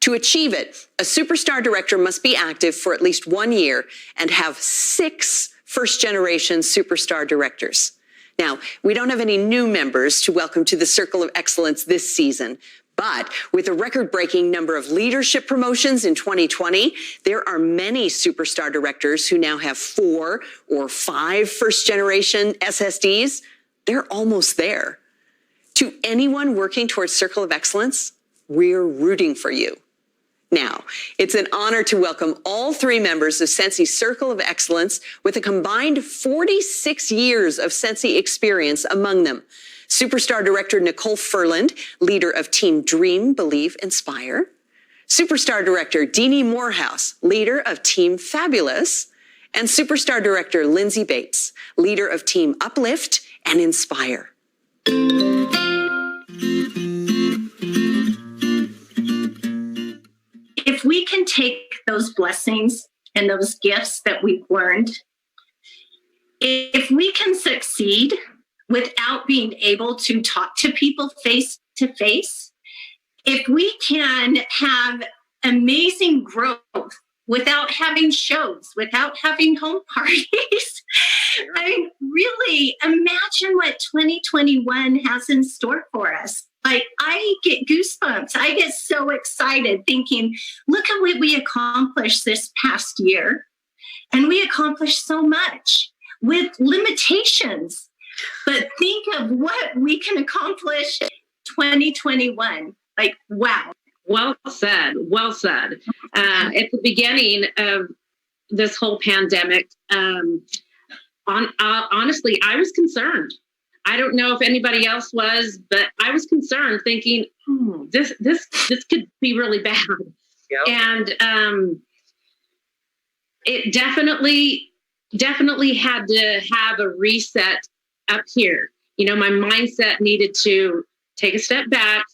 To achieve it, a superstar director must be active for at least 1 year and have 6 first-generation superstar directors. Now, we don't have any new members to welcome to the Circle of Excellence this season, but with a record-breaking number of leadership promotions in 2020, there are many superstar directors who now have 4 or 5 first-generation SSDs. They're almost there. To anyone working towards Circle of Excellence, we're rooting for you. Now, it's an honor to welcome all 3 members of Sensi's Circle of Excellence with a combined 46 years of Sensi experience among them. Superstar Director Nicole Furland, leader of Team Dream, Believe, Inspire. Superstar Director Deanie Morehouse, leader of Team Fabulous. And Superstar Director Lindsay Bates, leader of Team Uplift and Inspire. If we can take those blessings and those gifts that we've learned, if we can succeed without being able to talk to people face to face, if we can have amazing growth without having shows, without having home parties, I mean, really imagine what 2021 has in store for us. Like, I get goosebumps. I get so excited thinking, look at what we accomplished this past year. And we accomplished so much with limitations. But think of what we can accomplish 2021. Like, wow. Well said. Well said. At the beginning of this whole pandemic, honestly, I was concerned. I don't know if anybody else was, but I was concerned, thinking, this could be really bad. Yep. And it definitely had to have a reset up here. You know, my mindset needed to take a step back,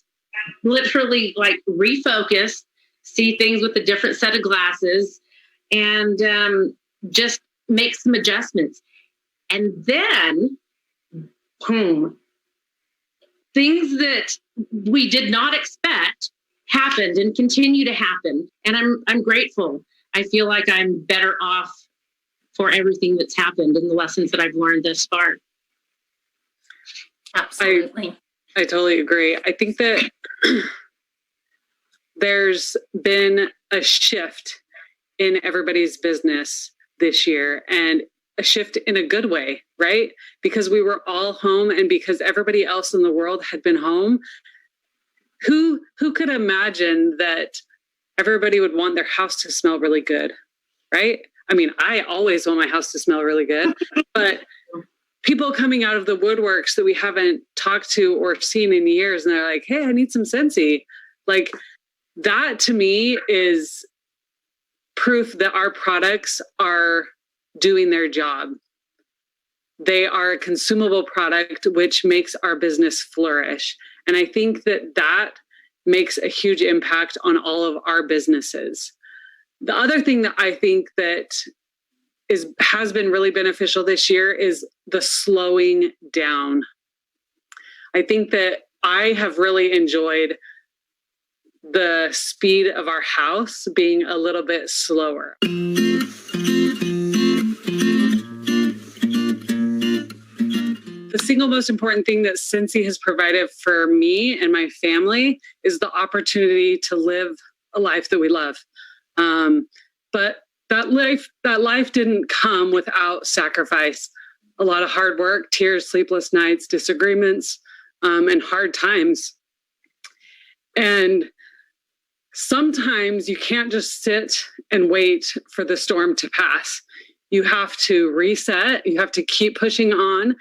literally like refocus, see things with a different set of glasses, and just make some adjustments. And then things that we did not expect happened and continue to happen. And I'm grateful. I feel like I'm better off for everything that's happened and the lessons that I've learned thus far. Absolutely. I totally agree. I think that there's been a shift in everybody's business this year, and a shift in a good way, right? Because we were all home, and because everybody else in the world had been home. Who could imagine that everybody would want their house to smell really good, right? I mean, I always want my house to smell really good, but people coming out of the woodworks that we haven't talked to or seen in years, and they're like, hey, I need some Sensi. Like, that to me is proof that our products are doing their job. They are a consumable product, which makes our business flourish. And I think that makes a huge impact on all of our businesses. The other thing that I think that has been really beneficial this year is the slowing down. I think that I have really enjoyed the speed of our house being a little bit slower. The single most important thing that Scentsy has provided for me and my family is the opportunity to live a life that we love. But that life didn't come without sacrifice. A lot of hard work, tears, sleepless nights, disagreements, and hard times. And sometimes you can't just sit and wait for the storm to pass. You have to reset. You have to keep pushing on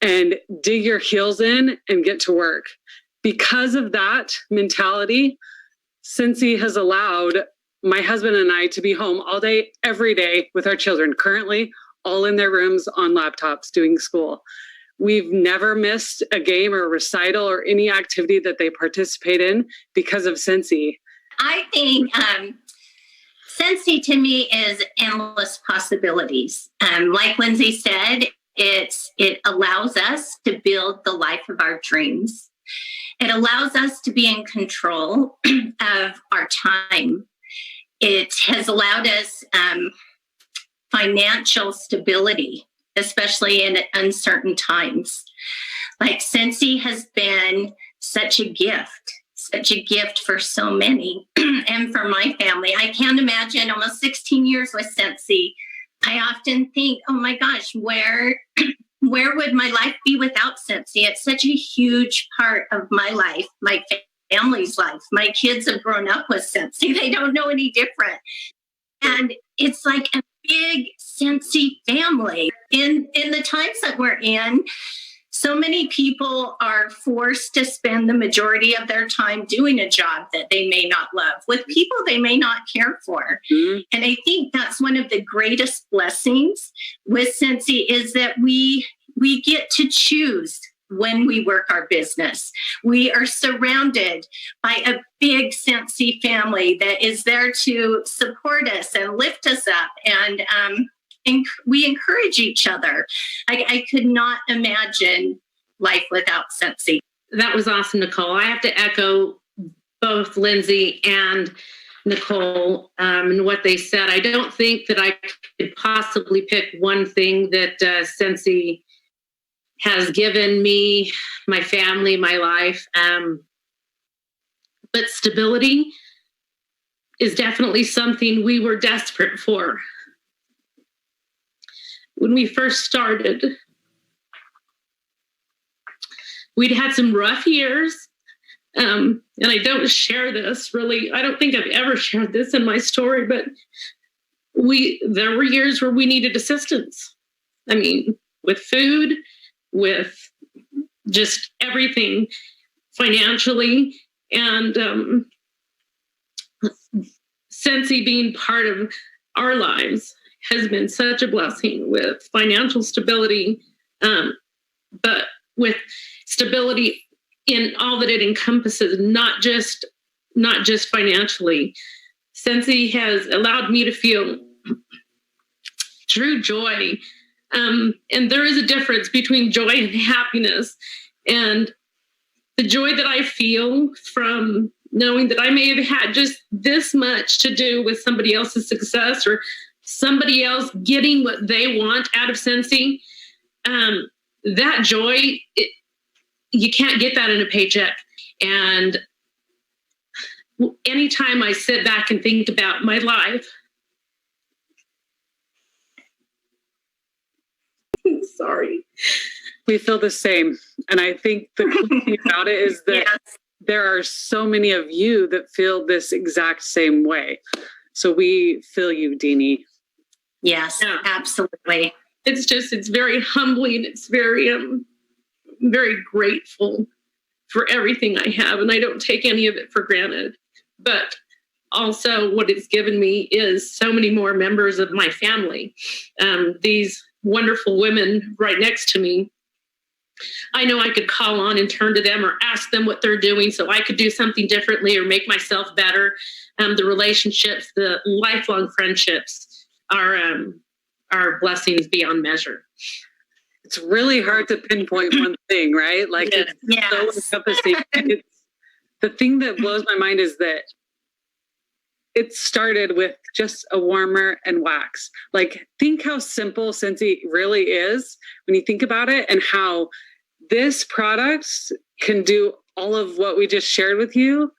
and dig your heels in and get to work. Because of that mentality, Scentsy has allowed my husband and I to be home all day, every day with our children, currently all in their rooms on laptops doing school. We've never missed a game or a recital or any activity that they participate in because of Scentsy. I think Scentsy to me is endless possibilities. Like Lindsay said, it allows us to build the life of our dreams. It allows us to be in control of our time. It has allowed us financial stability, especially in uncertain times. Like Scentsy has been such a gift for so many and for my family. I can't imagine almost 16 years with Scentsy. I often think, oh my gosh, where would my life be without Scentsy? It's such a huge part of my life, my family's life. My kids have grown up with Scentsy. They don't know any different. And it's like a big Scentsy family. In the times that we're in, so many people are forced to spend the majority of their time doing a job that they may not love with people they may not care for. Mm-hmm. And I think that's one of the greatest blessings with Scentsy is that we get to choose when we work our business. We are surrounded by a big Scentsy family that is there to support us and lift us up, and we encourage each other. I could not imagine life without Scentsy. That was awesome, Nicole. I have to echo both Lindsay and Nicole and what they said. I don't think that I could possibly pick one thing that Scentsy has given me, my family, my life. But stability is definitely something we were desperate for. When we first started, we'd had some rough years. And I don't share this really. I don't think I've ever shared this in my story, but there were years where we needed assistance. I mean, with food, with just everything financially, and Scentsy being part of our lives has been such a blessing with financial stability, but with stability in all that it encompasses, not just financially. Scentsy has allowed me to feel true joy. And there is a difference between joy and happiness. And the joy that I feel from knowing that I may have had just this much to do with somebody else's success or somebody else getting what they want out of Scentsy, that joy, you can't get that in a paycheck. And anytime I sit back and think about my life, sorry. We feel the same. And I think the cool thing about it is that there are so many of you that feel this exact same way. So we feel you, Deanie. Yes, absolutely. It's very humbling. It's very, very grateful for everything I have. And I don't take any of it for granted. but also what it's given me is so many more members of my family. These wonderful women right next to me, I know I could call on and turn to them or ask them what they're doing so I could do something differently or make myself better. The relationships, the lifelong friendships are blessings beyond measure. It's really hard to pinpoint one thing, right? Like it's so encompassing. The thing that blows my mind is that it started with just a warmer and wax. Like, think how simple Scentsy really is when you think about it, and how this product can do all of what we just shared with you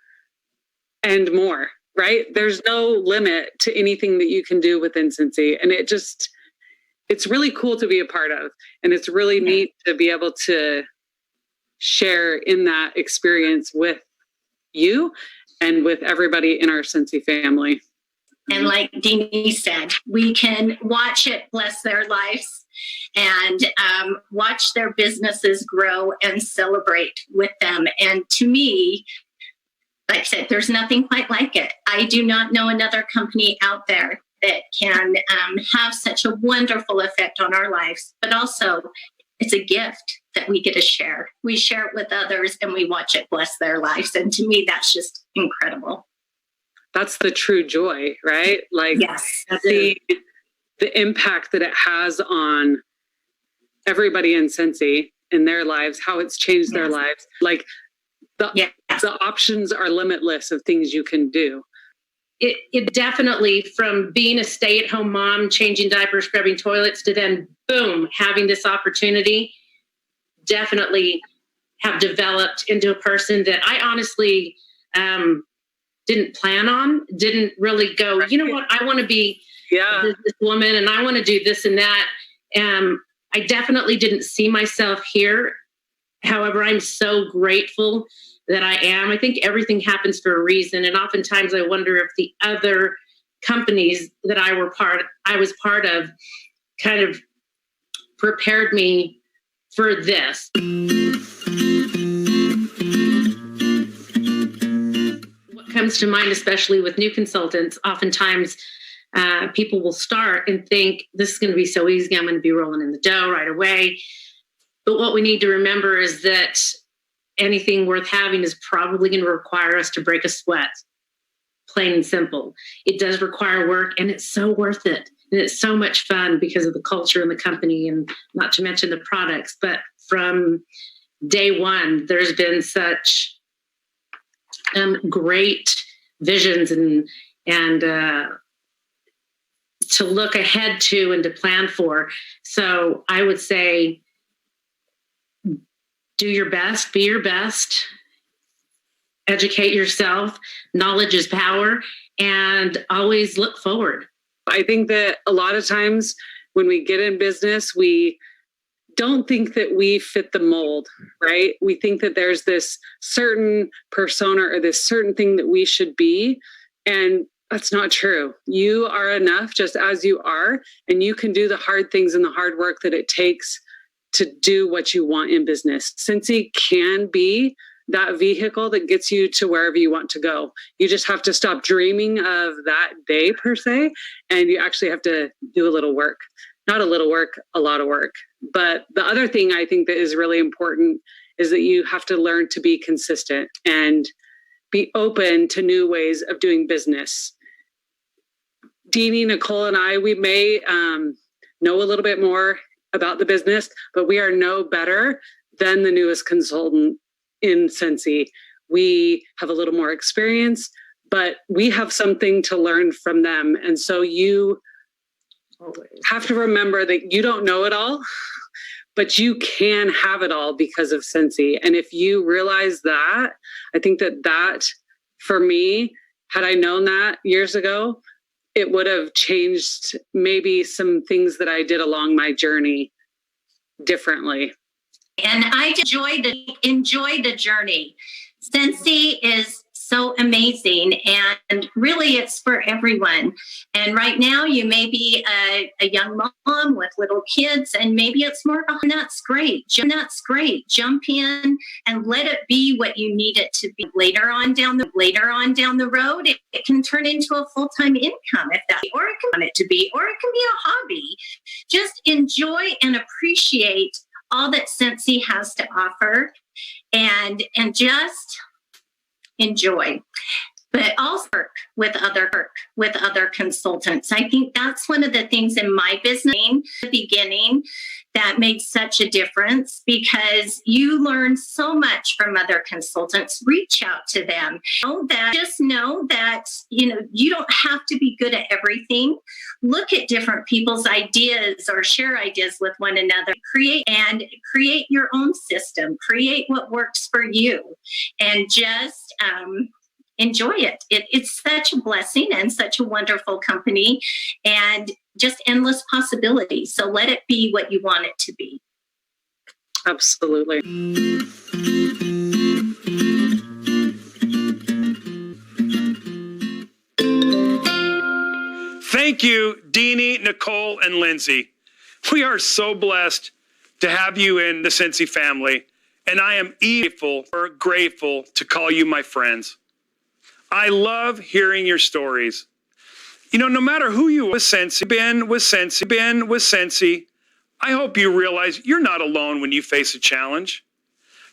and more, right? There's no limit to anything that you can do within Scentsy. And it's really cool to be a part of. And it's really neat to be able to share in that experience with you and with everybody in our Scentsy family. And like Deanie said, we can watch it bless their lives and watch their businesses grow and celebrate with them. And to me, like I said, there's nothing quite like it. I do not know another company out there that can have such a wonderful effect on our lives, but also it's a gift that we get to share. We share it with others and we watch it bless their lives. And to me, that's just incredible. That's the true joy, right? Like the impact that it has on everybody in Scentsy in their lives, how it's changed their lives. Like the options are limitless of things you can do. It definitely, from being a stay-at-home mom, changing diapers, scrubbing toilets, to then boom, having this opportunity, definitely have developed into a person that I honestly didn't plan on, didn't really go, you know what, I want to be this woman and I want to do this and that. I definitely didn't see myself here. However, I'm so grateful that I am. I think everything happens for a reason. And oftentimes I wonder if the other companies that I was part of kind of prepared me for this. What comes to mind, especially with new consultants, oftentimes people will start and think this is going to be so easy. I'm going to be rolling in the dough right away. But what we need to remember is that anything worth having is probably going to require us to break a sweat, plain and simple. It does require work, and it's so worth it. And it's so much fun because of the culture and the company, and not to mention the products. But from day one, there's been such great visions and to look ahead to and to plan for. So I would say, do your best, be your best, educate yourself. Knowledge is power, and always look forward. I think that a lot of times when we get in business, we don't think that we fit the mold, right? We think that there's this certain persona or this certain thing that we should be. And that's not true. You are enough just as you are, and you can do the hard things and the hard work that it takes to do what you want in business. Scentsy can be that vehicle that gets you to wherever you want to go. You just have to stop dreaming of that day per se, and you actually have to do a little work. Not a little work, a lot of work. But the other thing I think that is really important is that you have to learn to be consistent and be open to new ways of doing business. Deanie, Nicole, and I, we may know a little bit more about the business, but we are no better than the newest consultant in Scentsy. We have a little more experience, but we have something to learn from them. And so you have to remember that you don't know it all, but you can have it all because of Scentsy. And if you realize that, I think that for me, had I known that years ago, it would have changed maybe some things that I did along my journey differently. And I enjoy the journey. Scentsy is so amazing. And really, it's for everyone. And right now, you may be a young mom with little kids, and maybe it's more of a that's great. That's great. Jump in and let it be what you need it to be. Later on down the road, it can turn into a full-time income if that, or it can want it to be, or it can be a hobby. Just enjoy and appreciate all that Scentsy has to offer, and just enjoy. But also work with other consultants. I think that's one of the things in my business in the beginning that made such a difference, because you learn so much from other consultants. Reach out to them. Know that you don't have to be good at everything. Look at different people's ideas or share ideas with one another. Create your own system. Create what works for you, and just enjoy it. It's such a blessing and such a wonderful company, and just endless possibilities. So let it be what you want it to be. Absolutely. Thank you, Deanie, Nicole, and Lindsay. We are so blessed to have you in the Scentsy family, and I am grateful to call you my friends. I love hearing your stories. No matter who you are, been with Scentsy, I hope you realize you're not alone when you face a challenge.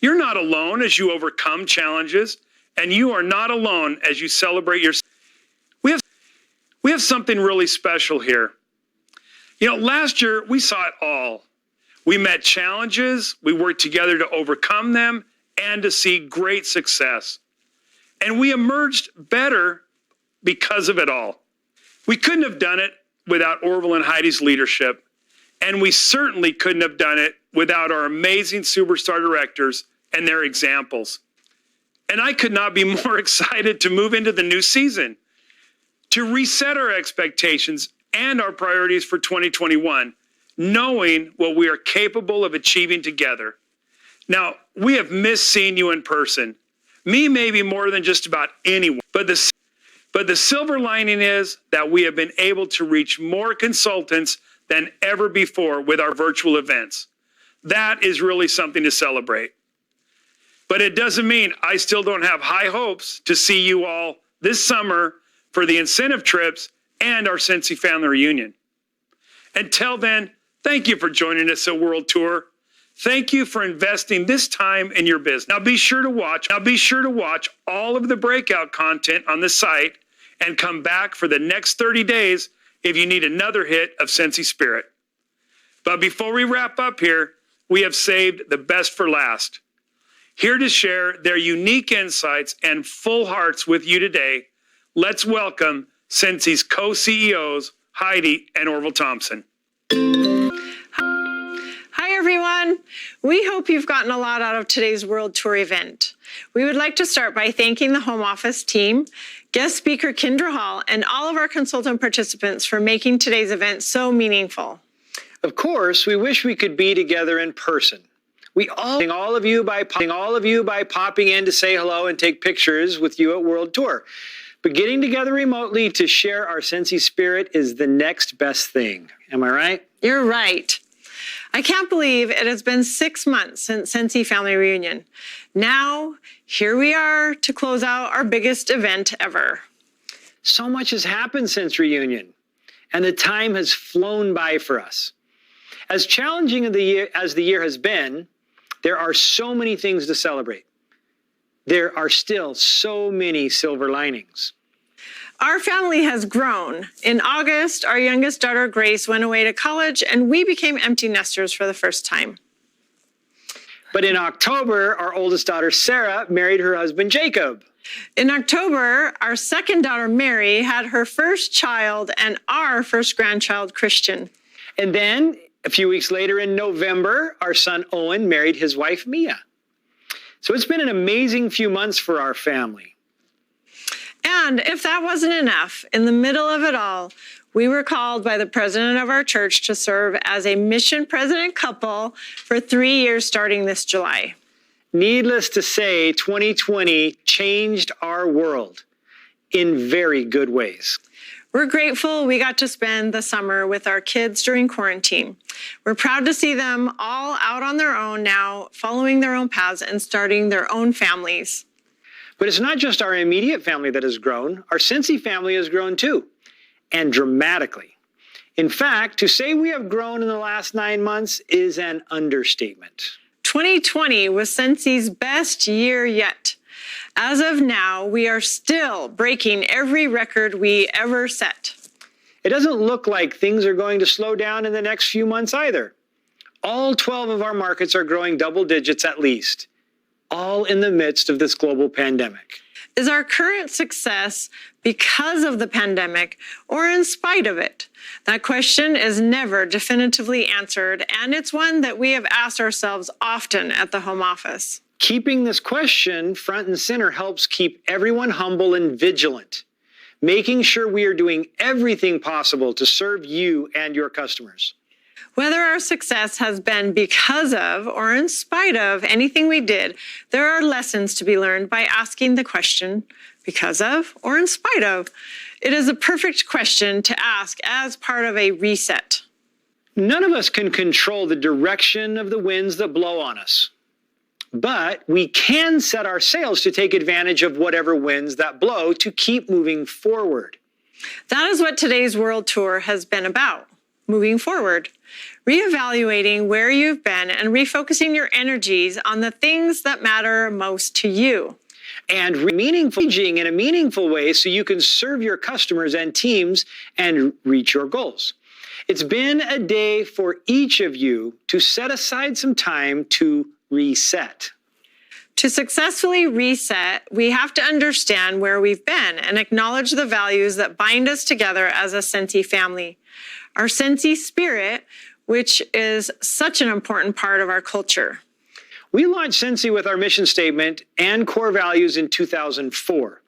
You're not alone as you overcome challenges, and you are not alone as you celebrate your. We have something really special here. Last year we saw it all. We met challenges, we worked together to overcome them, and to see great success. And we emerged better because of it all. We couldn't have done it without Orville and Heidi's leadership, and we certainly couldn't have done it without our amazing Superstar directors and their examples. And I could not be more excited to move into the new season, to reset our expectations and our priorities for 2021, knowing what we are capable of achieving together. Now, we have missed seeing you in person. Me maybe more than just about anyone. But the silver lining is that we have been able to reach more consultants than ever before with our virtual events. That is really something to celebrate. But it doesn't mean I still don't have high hopes to see you all this summer for the incentive trips and our Scentsy family reunion. Until then, thank you for joining us at World Tour. Thank you for investing this time in your business. Now be sure to watch all of the breakout content on the site and come back for the next 30 days if you need another hit of Scentsy Spirit. But before we wrap up here, we have saved the best for last. Here to share their unique insights and full hearts with you today, let's welcome Scentsy's co-CEOs, Heidi and Orville Thompson. Hi, everyone. We hope you've gotten a lot out of today's World Tour event. We would like to start by thanking the home office team, guest speaker Kendra Hall, and all of our consultant participants for making today's event so meaningful. Of course, we wish we could be together in person. We all of you by popping in to say hello and take pictures with you at World Tour. But getting together remotely to share our Scentsy spirit is the next best thing. Am I right? You're right. I can't believe it has been 6 months since Scentsy Family Reunion. Now, here we are to close out our biggest event ever. So much has happened since reunion, and the time has flown by for us. As challenging as the year has been, there are so many things to celebrate. There are still so many silver linings. Our family has grown. In August, our youngest daughter, Grace, went away to college, and we became empty nesters for the first time. But in October, our oldest daughter, Sarah, married her husband, Jacob. In October, our second daughter, Mary, had her first child and our first grandchild, Christian. And then, a few weeks later in November, our son, Owen, married his wife, Mia. So it's been an amazing few months for our family. And if that wasn't enough, in the middle of it all, we were called by the president of our church to serve as a mission president couple for 3 years starting this July. Needless to say, 2020 changed our world in very good ways. We're grateful we got to spend the summer with our kids during quarantine. We're proud to see them all out on their own now, following their own paths and starting their own families. But it's not just our immediate family that has grown. Our Scentsy family has grown too, and dramatically. In fact, to say we have grown in the last 9 months is an understatement. 2020 was Scentsy's best year yet. As of now, we are still breaking every record we ever set. It doesn't look like things are going to slow down in the next few months either. All 12 of our markets are growing double digits at least, all in the midst of this global pandemic. Is our current success because of the pandemic or in spite of it? That question is never definitively answered, and it's one that we have asked ourselves often at the home office. Keeping this question front and center helps keep everyone humble and vigilant, making sure we are doing everything possible to serve you and your customers. Whether our success has been because of or in spite of anything we did, there are lessons to be learned by asking the question, because of or in spite of. It is a perfect question to ask as part of a reset. None of us can control the direction of the winds that blow on us, but we can set our sails to take advantage of whatever winds that blow to keep moving forward. That is what today's World Tour has been about, moving forward, reevaluating where you've been and refocusing your energies on the things that matter most to you. And engaging in a meaningful way so you can serve your customers and teams and reach your goals. It's been a day for each of you to set aside some time to reset. To successfully reset, we have to understand where we've been and acknowledge the values that bind us together as a Scentsy family. Our Scentsy spirit, which is such an important part of our culture. We launched Scentsy with our mission statement and core values in 2004.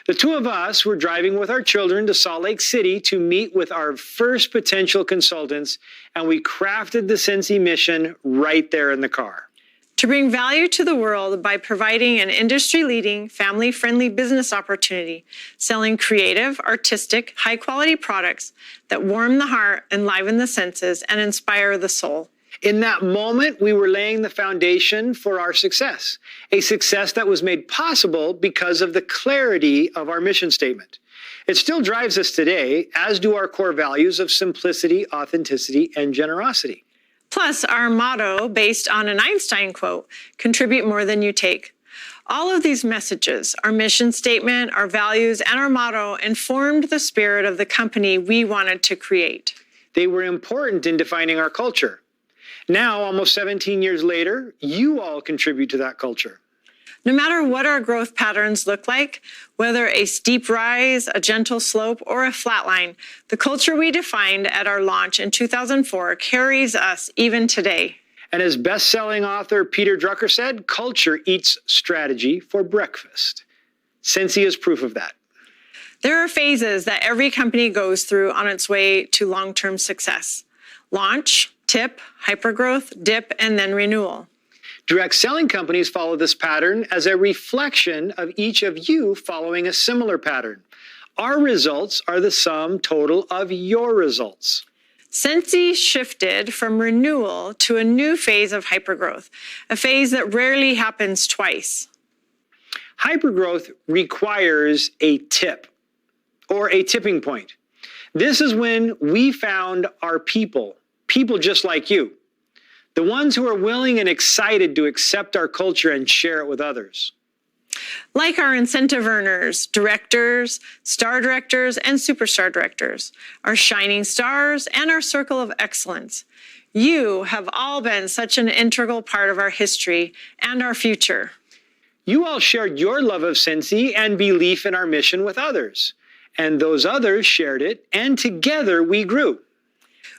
The two of us were driving with our children to Salt Lake City to meet with our first potential consultants, and we crafted the Scentsy mission right there in the car. To bring value to the world by providing an industry-leading, family-friendly business opportunity, selling creative, artistic, high-quality products that warm the heart, enliven the senses, and inspire the soul. In that moment, we were laying the foundation for our success, a success that was made possible because of the clarity of our mission statement. It still drives us today, as do our core values of simplicity, authenticity, and generosity. Plus, our motto, based on an Einstein quote, contribute more than you take. All of these messages, our mission statement, our values, and our motto informed the spirit of the company we wanted to create. They were important in defining our culture. Now, almost 17 years later, you all contribute to that culture. No matter what our growth patterns look like, whether a steep rise, a gentle slope, or a flat line, the culture we defined at our launch in 2004 carries us even today. And as best-selling author Peter Drucker said, culture eats strategy for breakfast. Scentsy is proof of that. There are phases that every company goes through on its way to long-term success. Launch, tip, hypergrowth, dip, and then renewal. Direct selling companies follow this pattern as a reflection of each of you following a similar pattern. Our results are the sum total of your results. Scentsy shifted from renewal to a new phase of hypergrowth, a phase that rarely happens twice. Hypergrowth requires a tip or a tipping point. This is when we found our people just like you. The ones who are willing and excited to accept our culture and share it with others. Like our incentive earners, directors, star directors, and superstar directors, our shining stars, and our circle of excellence. You have all been such an integral part of our history and our future. You all shared your love of Scentsy and belief in our mission with others. And those others shared it, and together we grew.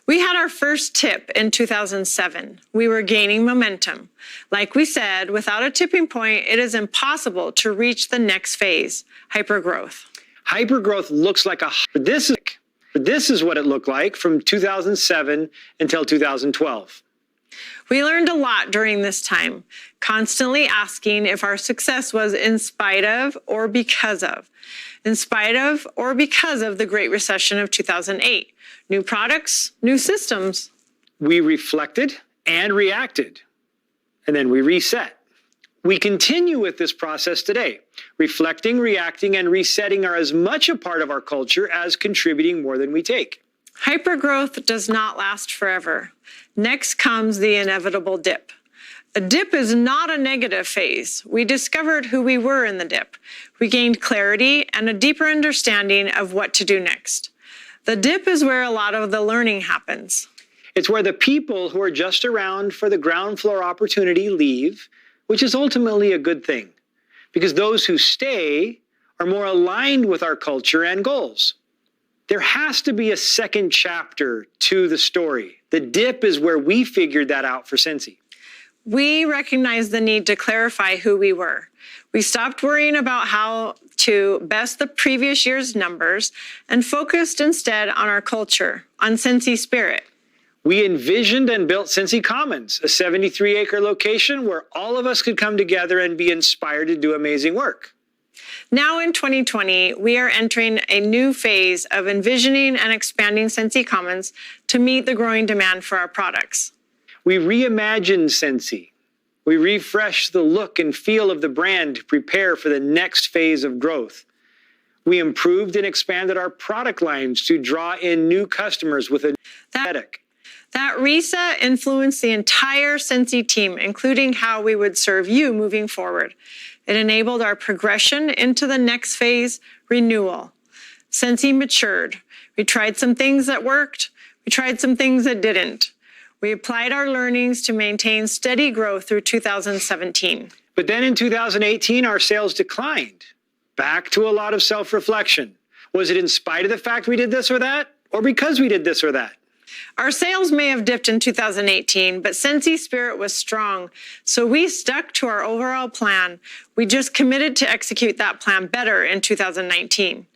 We had our first tip in 2007. We were gaining momentum. Like we said, without a tipping point, it is impossible to reach the next phase, hypergrowth. Hypergrowth looks like this is what it looked like from 2007 until 2012. We learned a lot during this time, constantly asking if our success was in spite of or because of. In spite of or because of the Great Recession of 2008. New products, new systems. We reflected and reacted, and then we reset. We continue with this process today. Reflecting, reacting, and resetting are as much a part of our culture as contributing more than we take. Hypergrowth does not last forever. Next comes the inevitable dip. A dip is not a negative phase. We discovered who we were in the dip. We gained clarity and a deeper understanding of what to do next. The dip is where a lot of the learning happens. It's where the people who are just around for the ground floor opportunity leave, which is ultimately a good thing, because those who stay are more aligned with our culture and goals. There has to be a second chapter to the story. The dip is where we figured that out for Scentsy. We recognized the need to clarify who we were. We stopped worrying about how to best the previous year's numbers and focused instead on our culture, on Scentsy spirit. We envisioned and built Scentsy Commons, a 73-acre location where all of us could come together and be inspired to do amazing work. Now in 2020, we are entering a new phase of envisioning and expanding Scentsy Commons to meet the growing demand for our products. We reimagined Scentsy. We refreshed the look and feel of the brand to prepare for the next phase of growth. We improved and expanded our product lines to draw in new customers with a aesthetic. That reset influenced the entire Scentsy team, including how we would serve you moving forward. It enabled our progression into the next phase, renewal. Scentsy matured. We tried some things that worked. We tried some things that didn't. We applied our learnings to maintain steady growth through 2017. But then in 2018, our sales declined. Back to a lot of self-reflection. Was it in spite of the fact we did this or that, or because we did this or that? Our sales may have dipped in 2018, but Scentsy spirit was strong, so we stuck to our overall plan. We just committed to execute that plan better in 2019.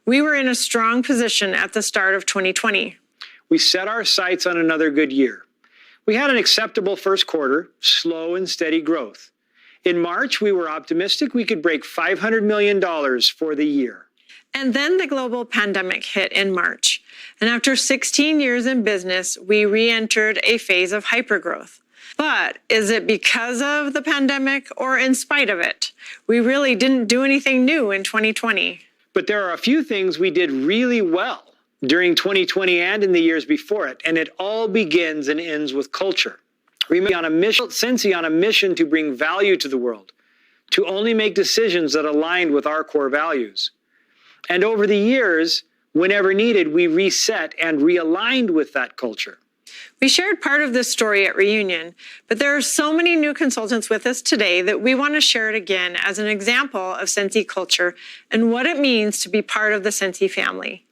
We were in a strong position at the start of 2020. We set our sights on another good year. We had an acceptable first quarter, slow and steady growth. In March, we were optimistic we could break $500 million for the year. And then the global pandemic hit in March. And after 16 years in business, we re-entered a phase of hypergrowth. But is it because of the pandemic or in spite of it? We really didn't do anything new in 2020. But there are a few things we did really well during 2020 and in the years before it, and it all begins and ends with culture. Remain on a mission, Scentsy on a mission to bring value to the world, to only make decisions that aligned with our core values. And over the years, whenever needed, we reset and realigned with that culture. We shared part of this story at Reunion, but there are so many new consultants with us today that we want to share it again as an example of Scentsy culture and what it means to be part of the Scentsy family.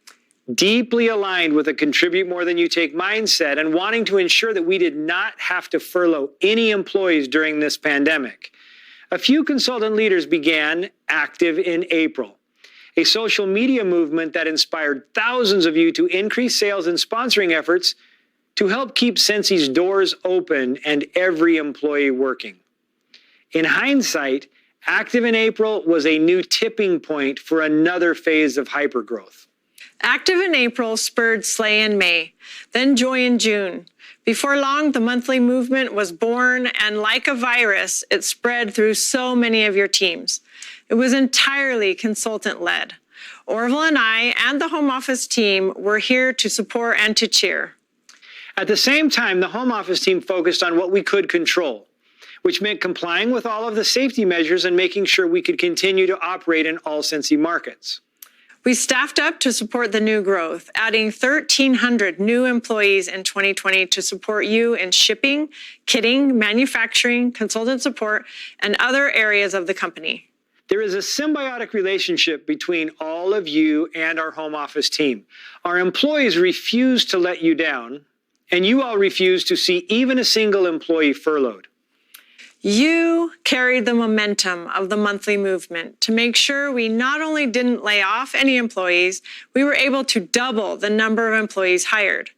Deeply aligned with a contribute more than you take mindset and wanting to ensure that we did not have to furlough any employees during this pandemic. A few consultant leaders began active in April. A social media movement that inspired thousands of you to increase sales and sponsoring efforts to help keep Scentsy's doors open and every employee working. In hindsight, active in April was a new tipping point for another phase of hypergrowth. Active in April spurred Slay in May, then Joy in June. Before long, the monthly movement was born, and like a virus, it spread through so many of your teams. It was entirely consultant-led. Orville and I and the home office team were here to support and to cheer. At the same time, the home office team focused on what we could control, which meant complying with all of the safety measures and making sure we could continue to operate in all Scentsy markets. We staffed up to support the new growth, adding 1,300 new employees in 2020 to support you in shipping, kitting, manufacturing, consultant support, and other areas of the company. There is a symbiotic relationship between all of you and our home office team. Our employees refuse to let you down, and you all refuse to see even a single employee furloughed. You carried the momentum of the monthly movement to make sure we not only didn't lay off any employees, we were able to double the number of employees hired.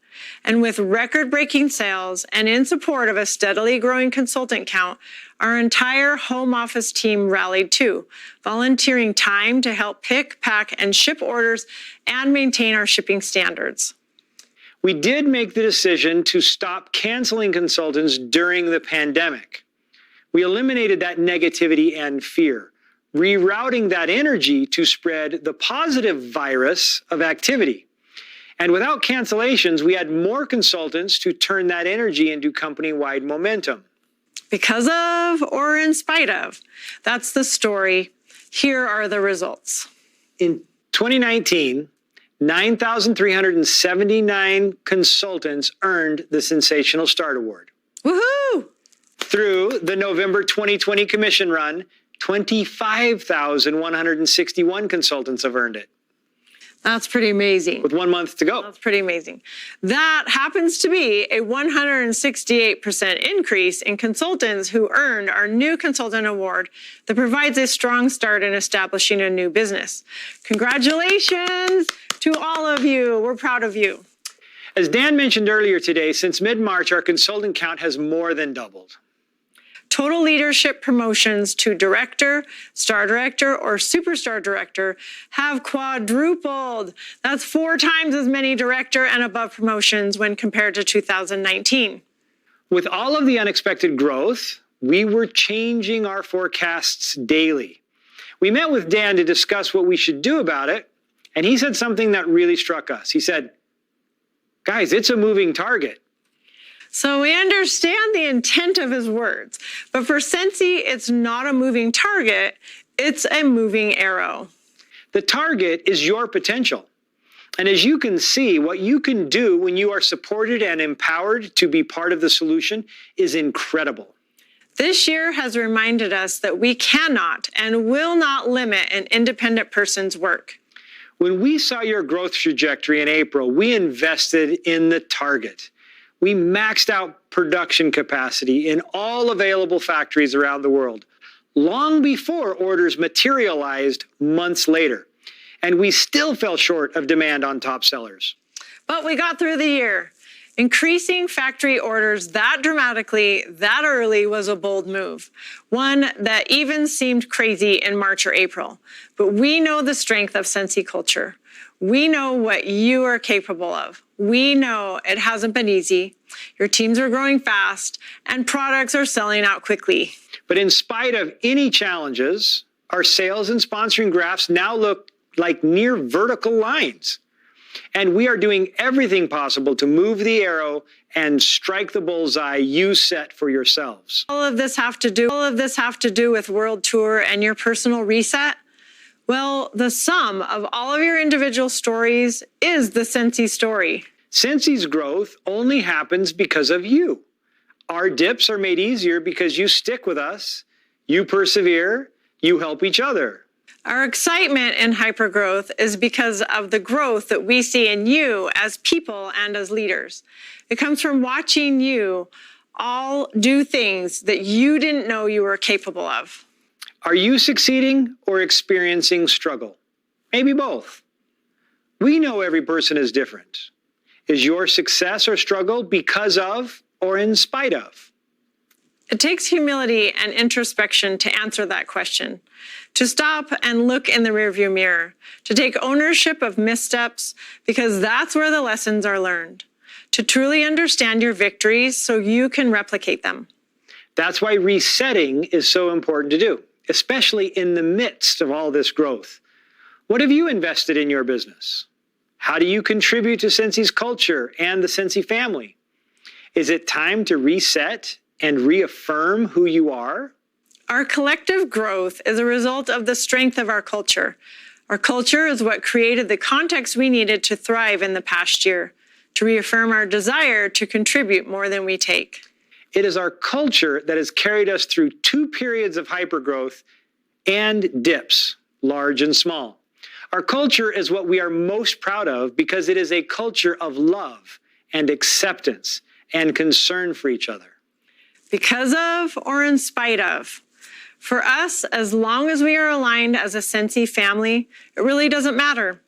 And with record-breaking sales and in support of a steadily growing consultant count, our entire home office team rallied too, volunteering time to help pick, pack, and ship orders and maintain our shipping standards. We did make the decision to stop canceling consultants during the pandemic. We eliminated that negativity and fear, rerouting that energy to spread the positive virus of activity. And without cancellations, we had more consultants to turn that energy into company-wide momentum. Because of or in spite of, that's the story. Here are the results. In 2019, 9,379 consultants earned the Sensational Start Award. Woohoo! Through the November 2020 commission run, 25,161 consultants have earned it. That's pretty amazing. With 1 month to go. That's pretty amazing. That happens to be a 168% increase in consultants who earned our new consultant award that provides a strong start in establishing a new business. Congratulations to all of you. We're proud of you. As Dan mentioned earlier today, since mid-March, our consultant count has more than doubled. Total leadership promotions to director, star director, or superstar director have quadrupled. That's 4 times as many director and above promotions when compared to 2019. With all of the unexpected growth, we were changing our forecasts daily. We met with Dan to discuss what we should do about it, and he said something that really struck us. He said, "Guys, it's a moving target." So we understand the intent of his words, but for Sensi, it's not a moving target, it's a moving arrow. The target is your potential. And as you can see, what you can do when you are supported and empowered to be part of the solution is incredible. This year has reminded us that we cannot and will not limit an independent person's work. When we saw your growth trajectory in April, we invested in the target. We maxed out production capacity in all available factories around the world, long before orders materialized months later. And we still fell short of demand on top sellers. But we got through the year. Increasing factory orders that dramatically, that early was a bold move, one that even seemed crazy in March or April. But we know the strength of Sensi culture. We know what you are capable of. We know it hasn't been easy. Your teams are growing fast and products are selling out quickly. But in spite of any challenges, our sales and sponsoring graphs now look like near vertical lines. And we are doing everything possible to move the arrow and strike the bullseye you set for yourselves. All of this have to do with World Tour and your personal reset? Well, the sum of all of your individual stories is the Sensi story. Sensi's growth only happens because of you. Our dips are made easier because you stick with us, you persevere, you help each other. Our excitement in hypergrowth is because of the growth that we see in you as people and as leaders. It comes from watching you all do things that you didn't know you were capable of. Are you succeeding or experiencing struggle? Maybe both. We know every person is different. Is your success or struggle because of or in spite of? It takes humility and introspection to answer that question, to stop and look in the rearview mirror, to take ownership of missteps because that's where the lessons are learned, to truly understand your victories so you can replicate them. That's why resetting is so important to do, especially in the midst of all this growth. What have you invested in your business? How do you contribute to Sensi's culture and the Sensi family? Is it time to reset and reaffirm who you are? Our collective growth is a result of the strength of our culture. Our culture is what created the context we needed to thrive in the past year, to reaffirm our desire to contribute more than we take. It is our culture that has carried us through 2 periods of hypergrowth and dips, large and small. Our culture is what we are most proud of because it is a culture of love and acceptance and concern for each other. Because of or in spite of. For us, as long as we are aligned as a Sensi family, it really doesn't matter.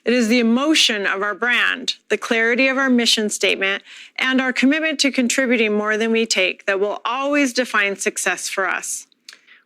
It is the emotion of our brand, the clarity of our mission statement, and our commitment to contributing more than we take that will always define success for us.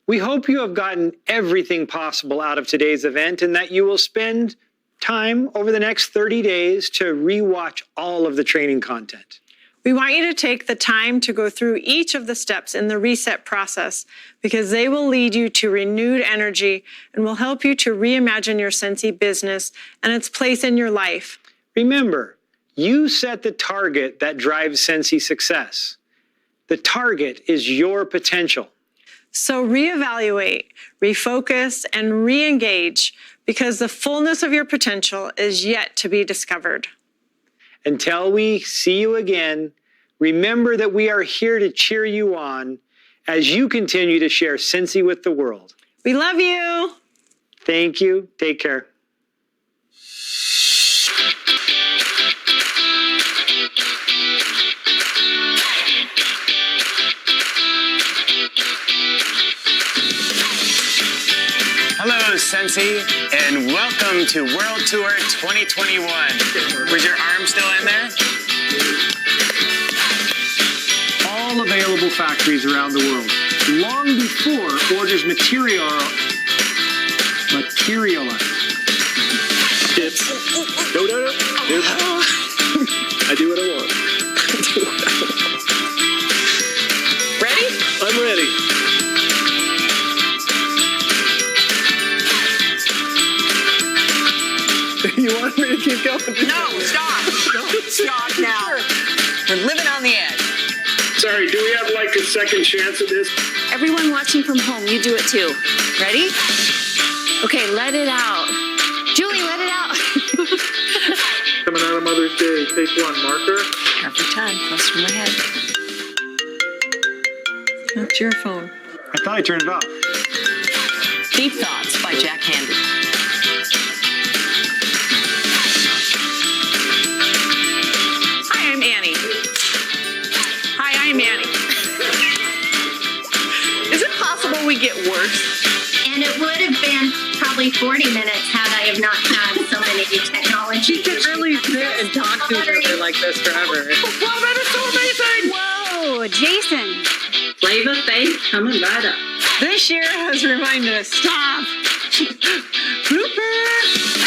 We hope you have gotten everything possible out of today's event and that you will spend time over the next 30 days to rewatch all of the training content. We want you to take the time to go through each of the steps in the reset process because they will lead you to renewed energy and will help you to reimagine your Scentsy business and its place in your life. Remember, you set the target that drives Scentsy success. The target is your potential. So reevaluate, refocus, and re-engage because the fullness of your potential is yet to be discovered. Until we see you again, remember that we are here to cheer you on as you continue to share Scentsy with the world. We love you. Thank you. Take care. Hello, Scentsy, and welcome to World Tour 2021. Was your arm still in there? All available factories around the world, long before orders materialize. It's no. I do what I want. Ready? I'm ready. You want me to keep going? No, stop. Stop now. We're living on the edge. Sorry, do we have like a second chance at this? Everyone watching from home, you do it too. Ready? Okay, let it out. Julie, let it out. Coming out of Mother's Day, take one marker. Every time, close to my head. That's your phone. I thought I turned it off. Deep Thoughts by Jack Handy. I'm Annie. Hi, I'm Annie. Is it possible we get worse? And it would have been probably 40 minutes had I have not had so many technology. You could really sit and talk to each other like this forever. Wow, that is so amazing! Whoa, Jason. Flavor Faith coming right up. This year has reminded us, stop. Blooper!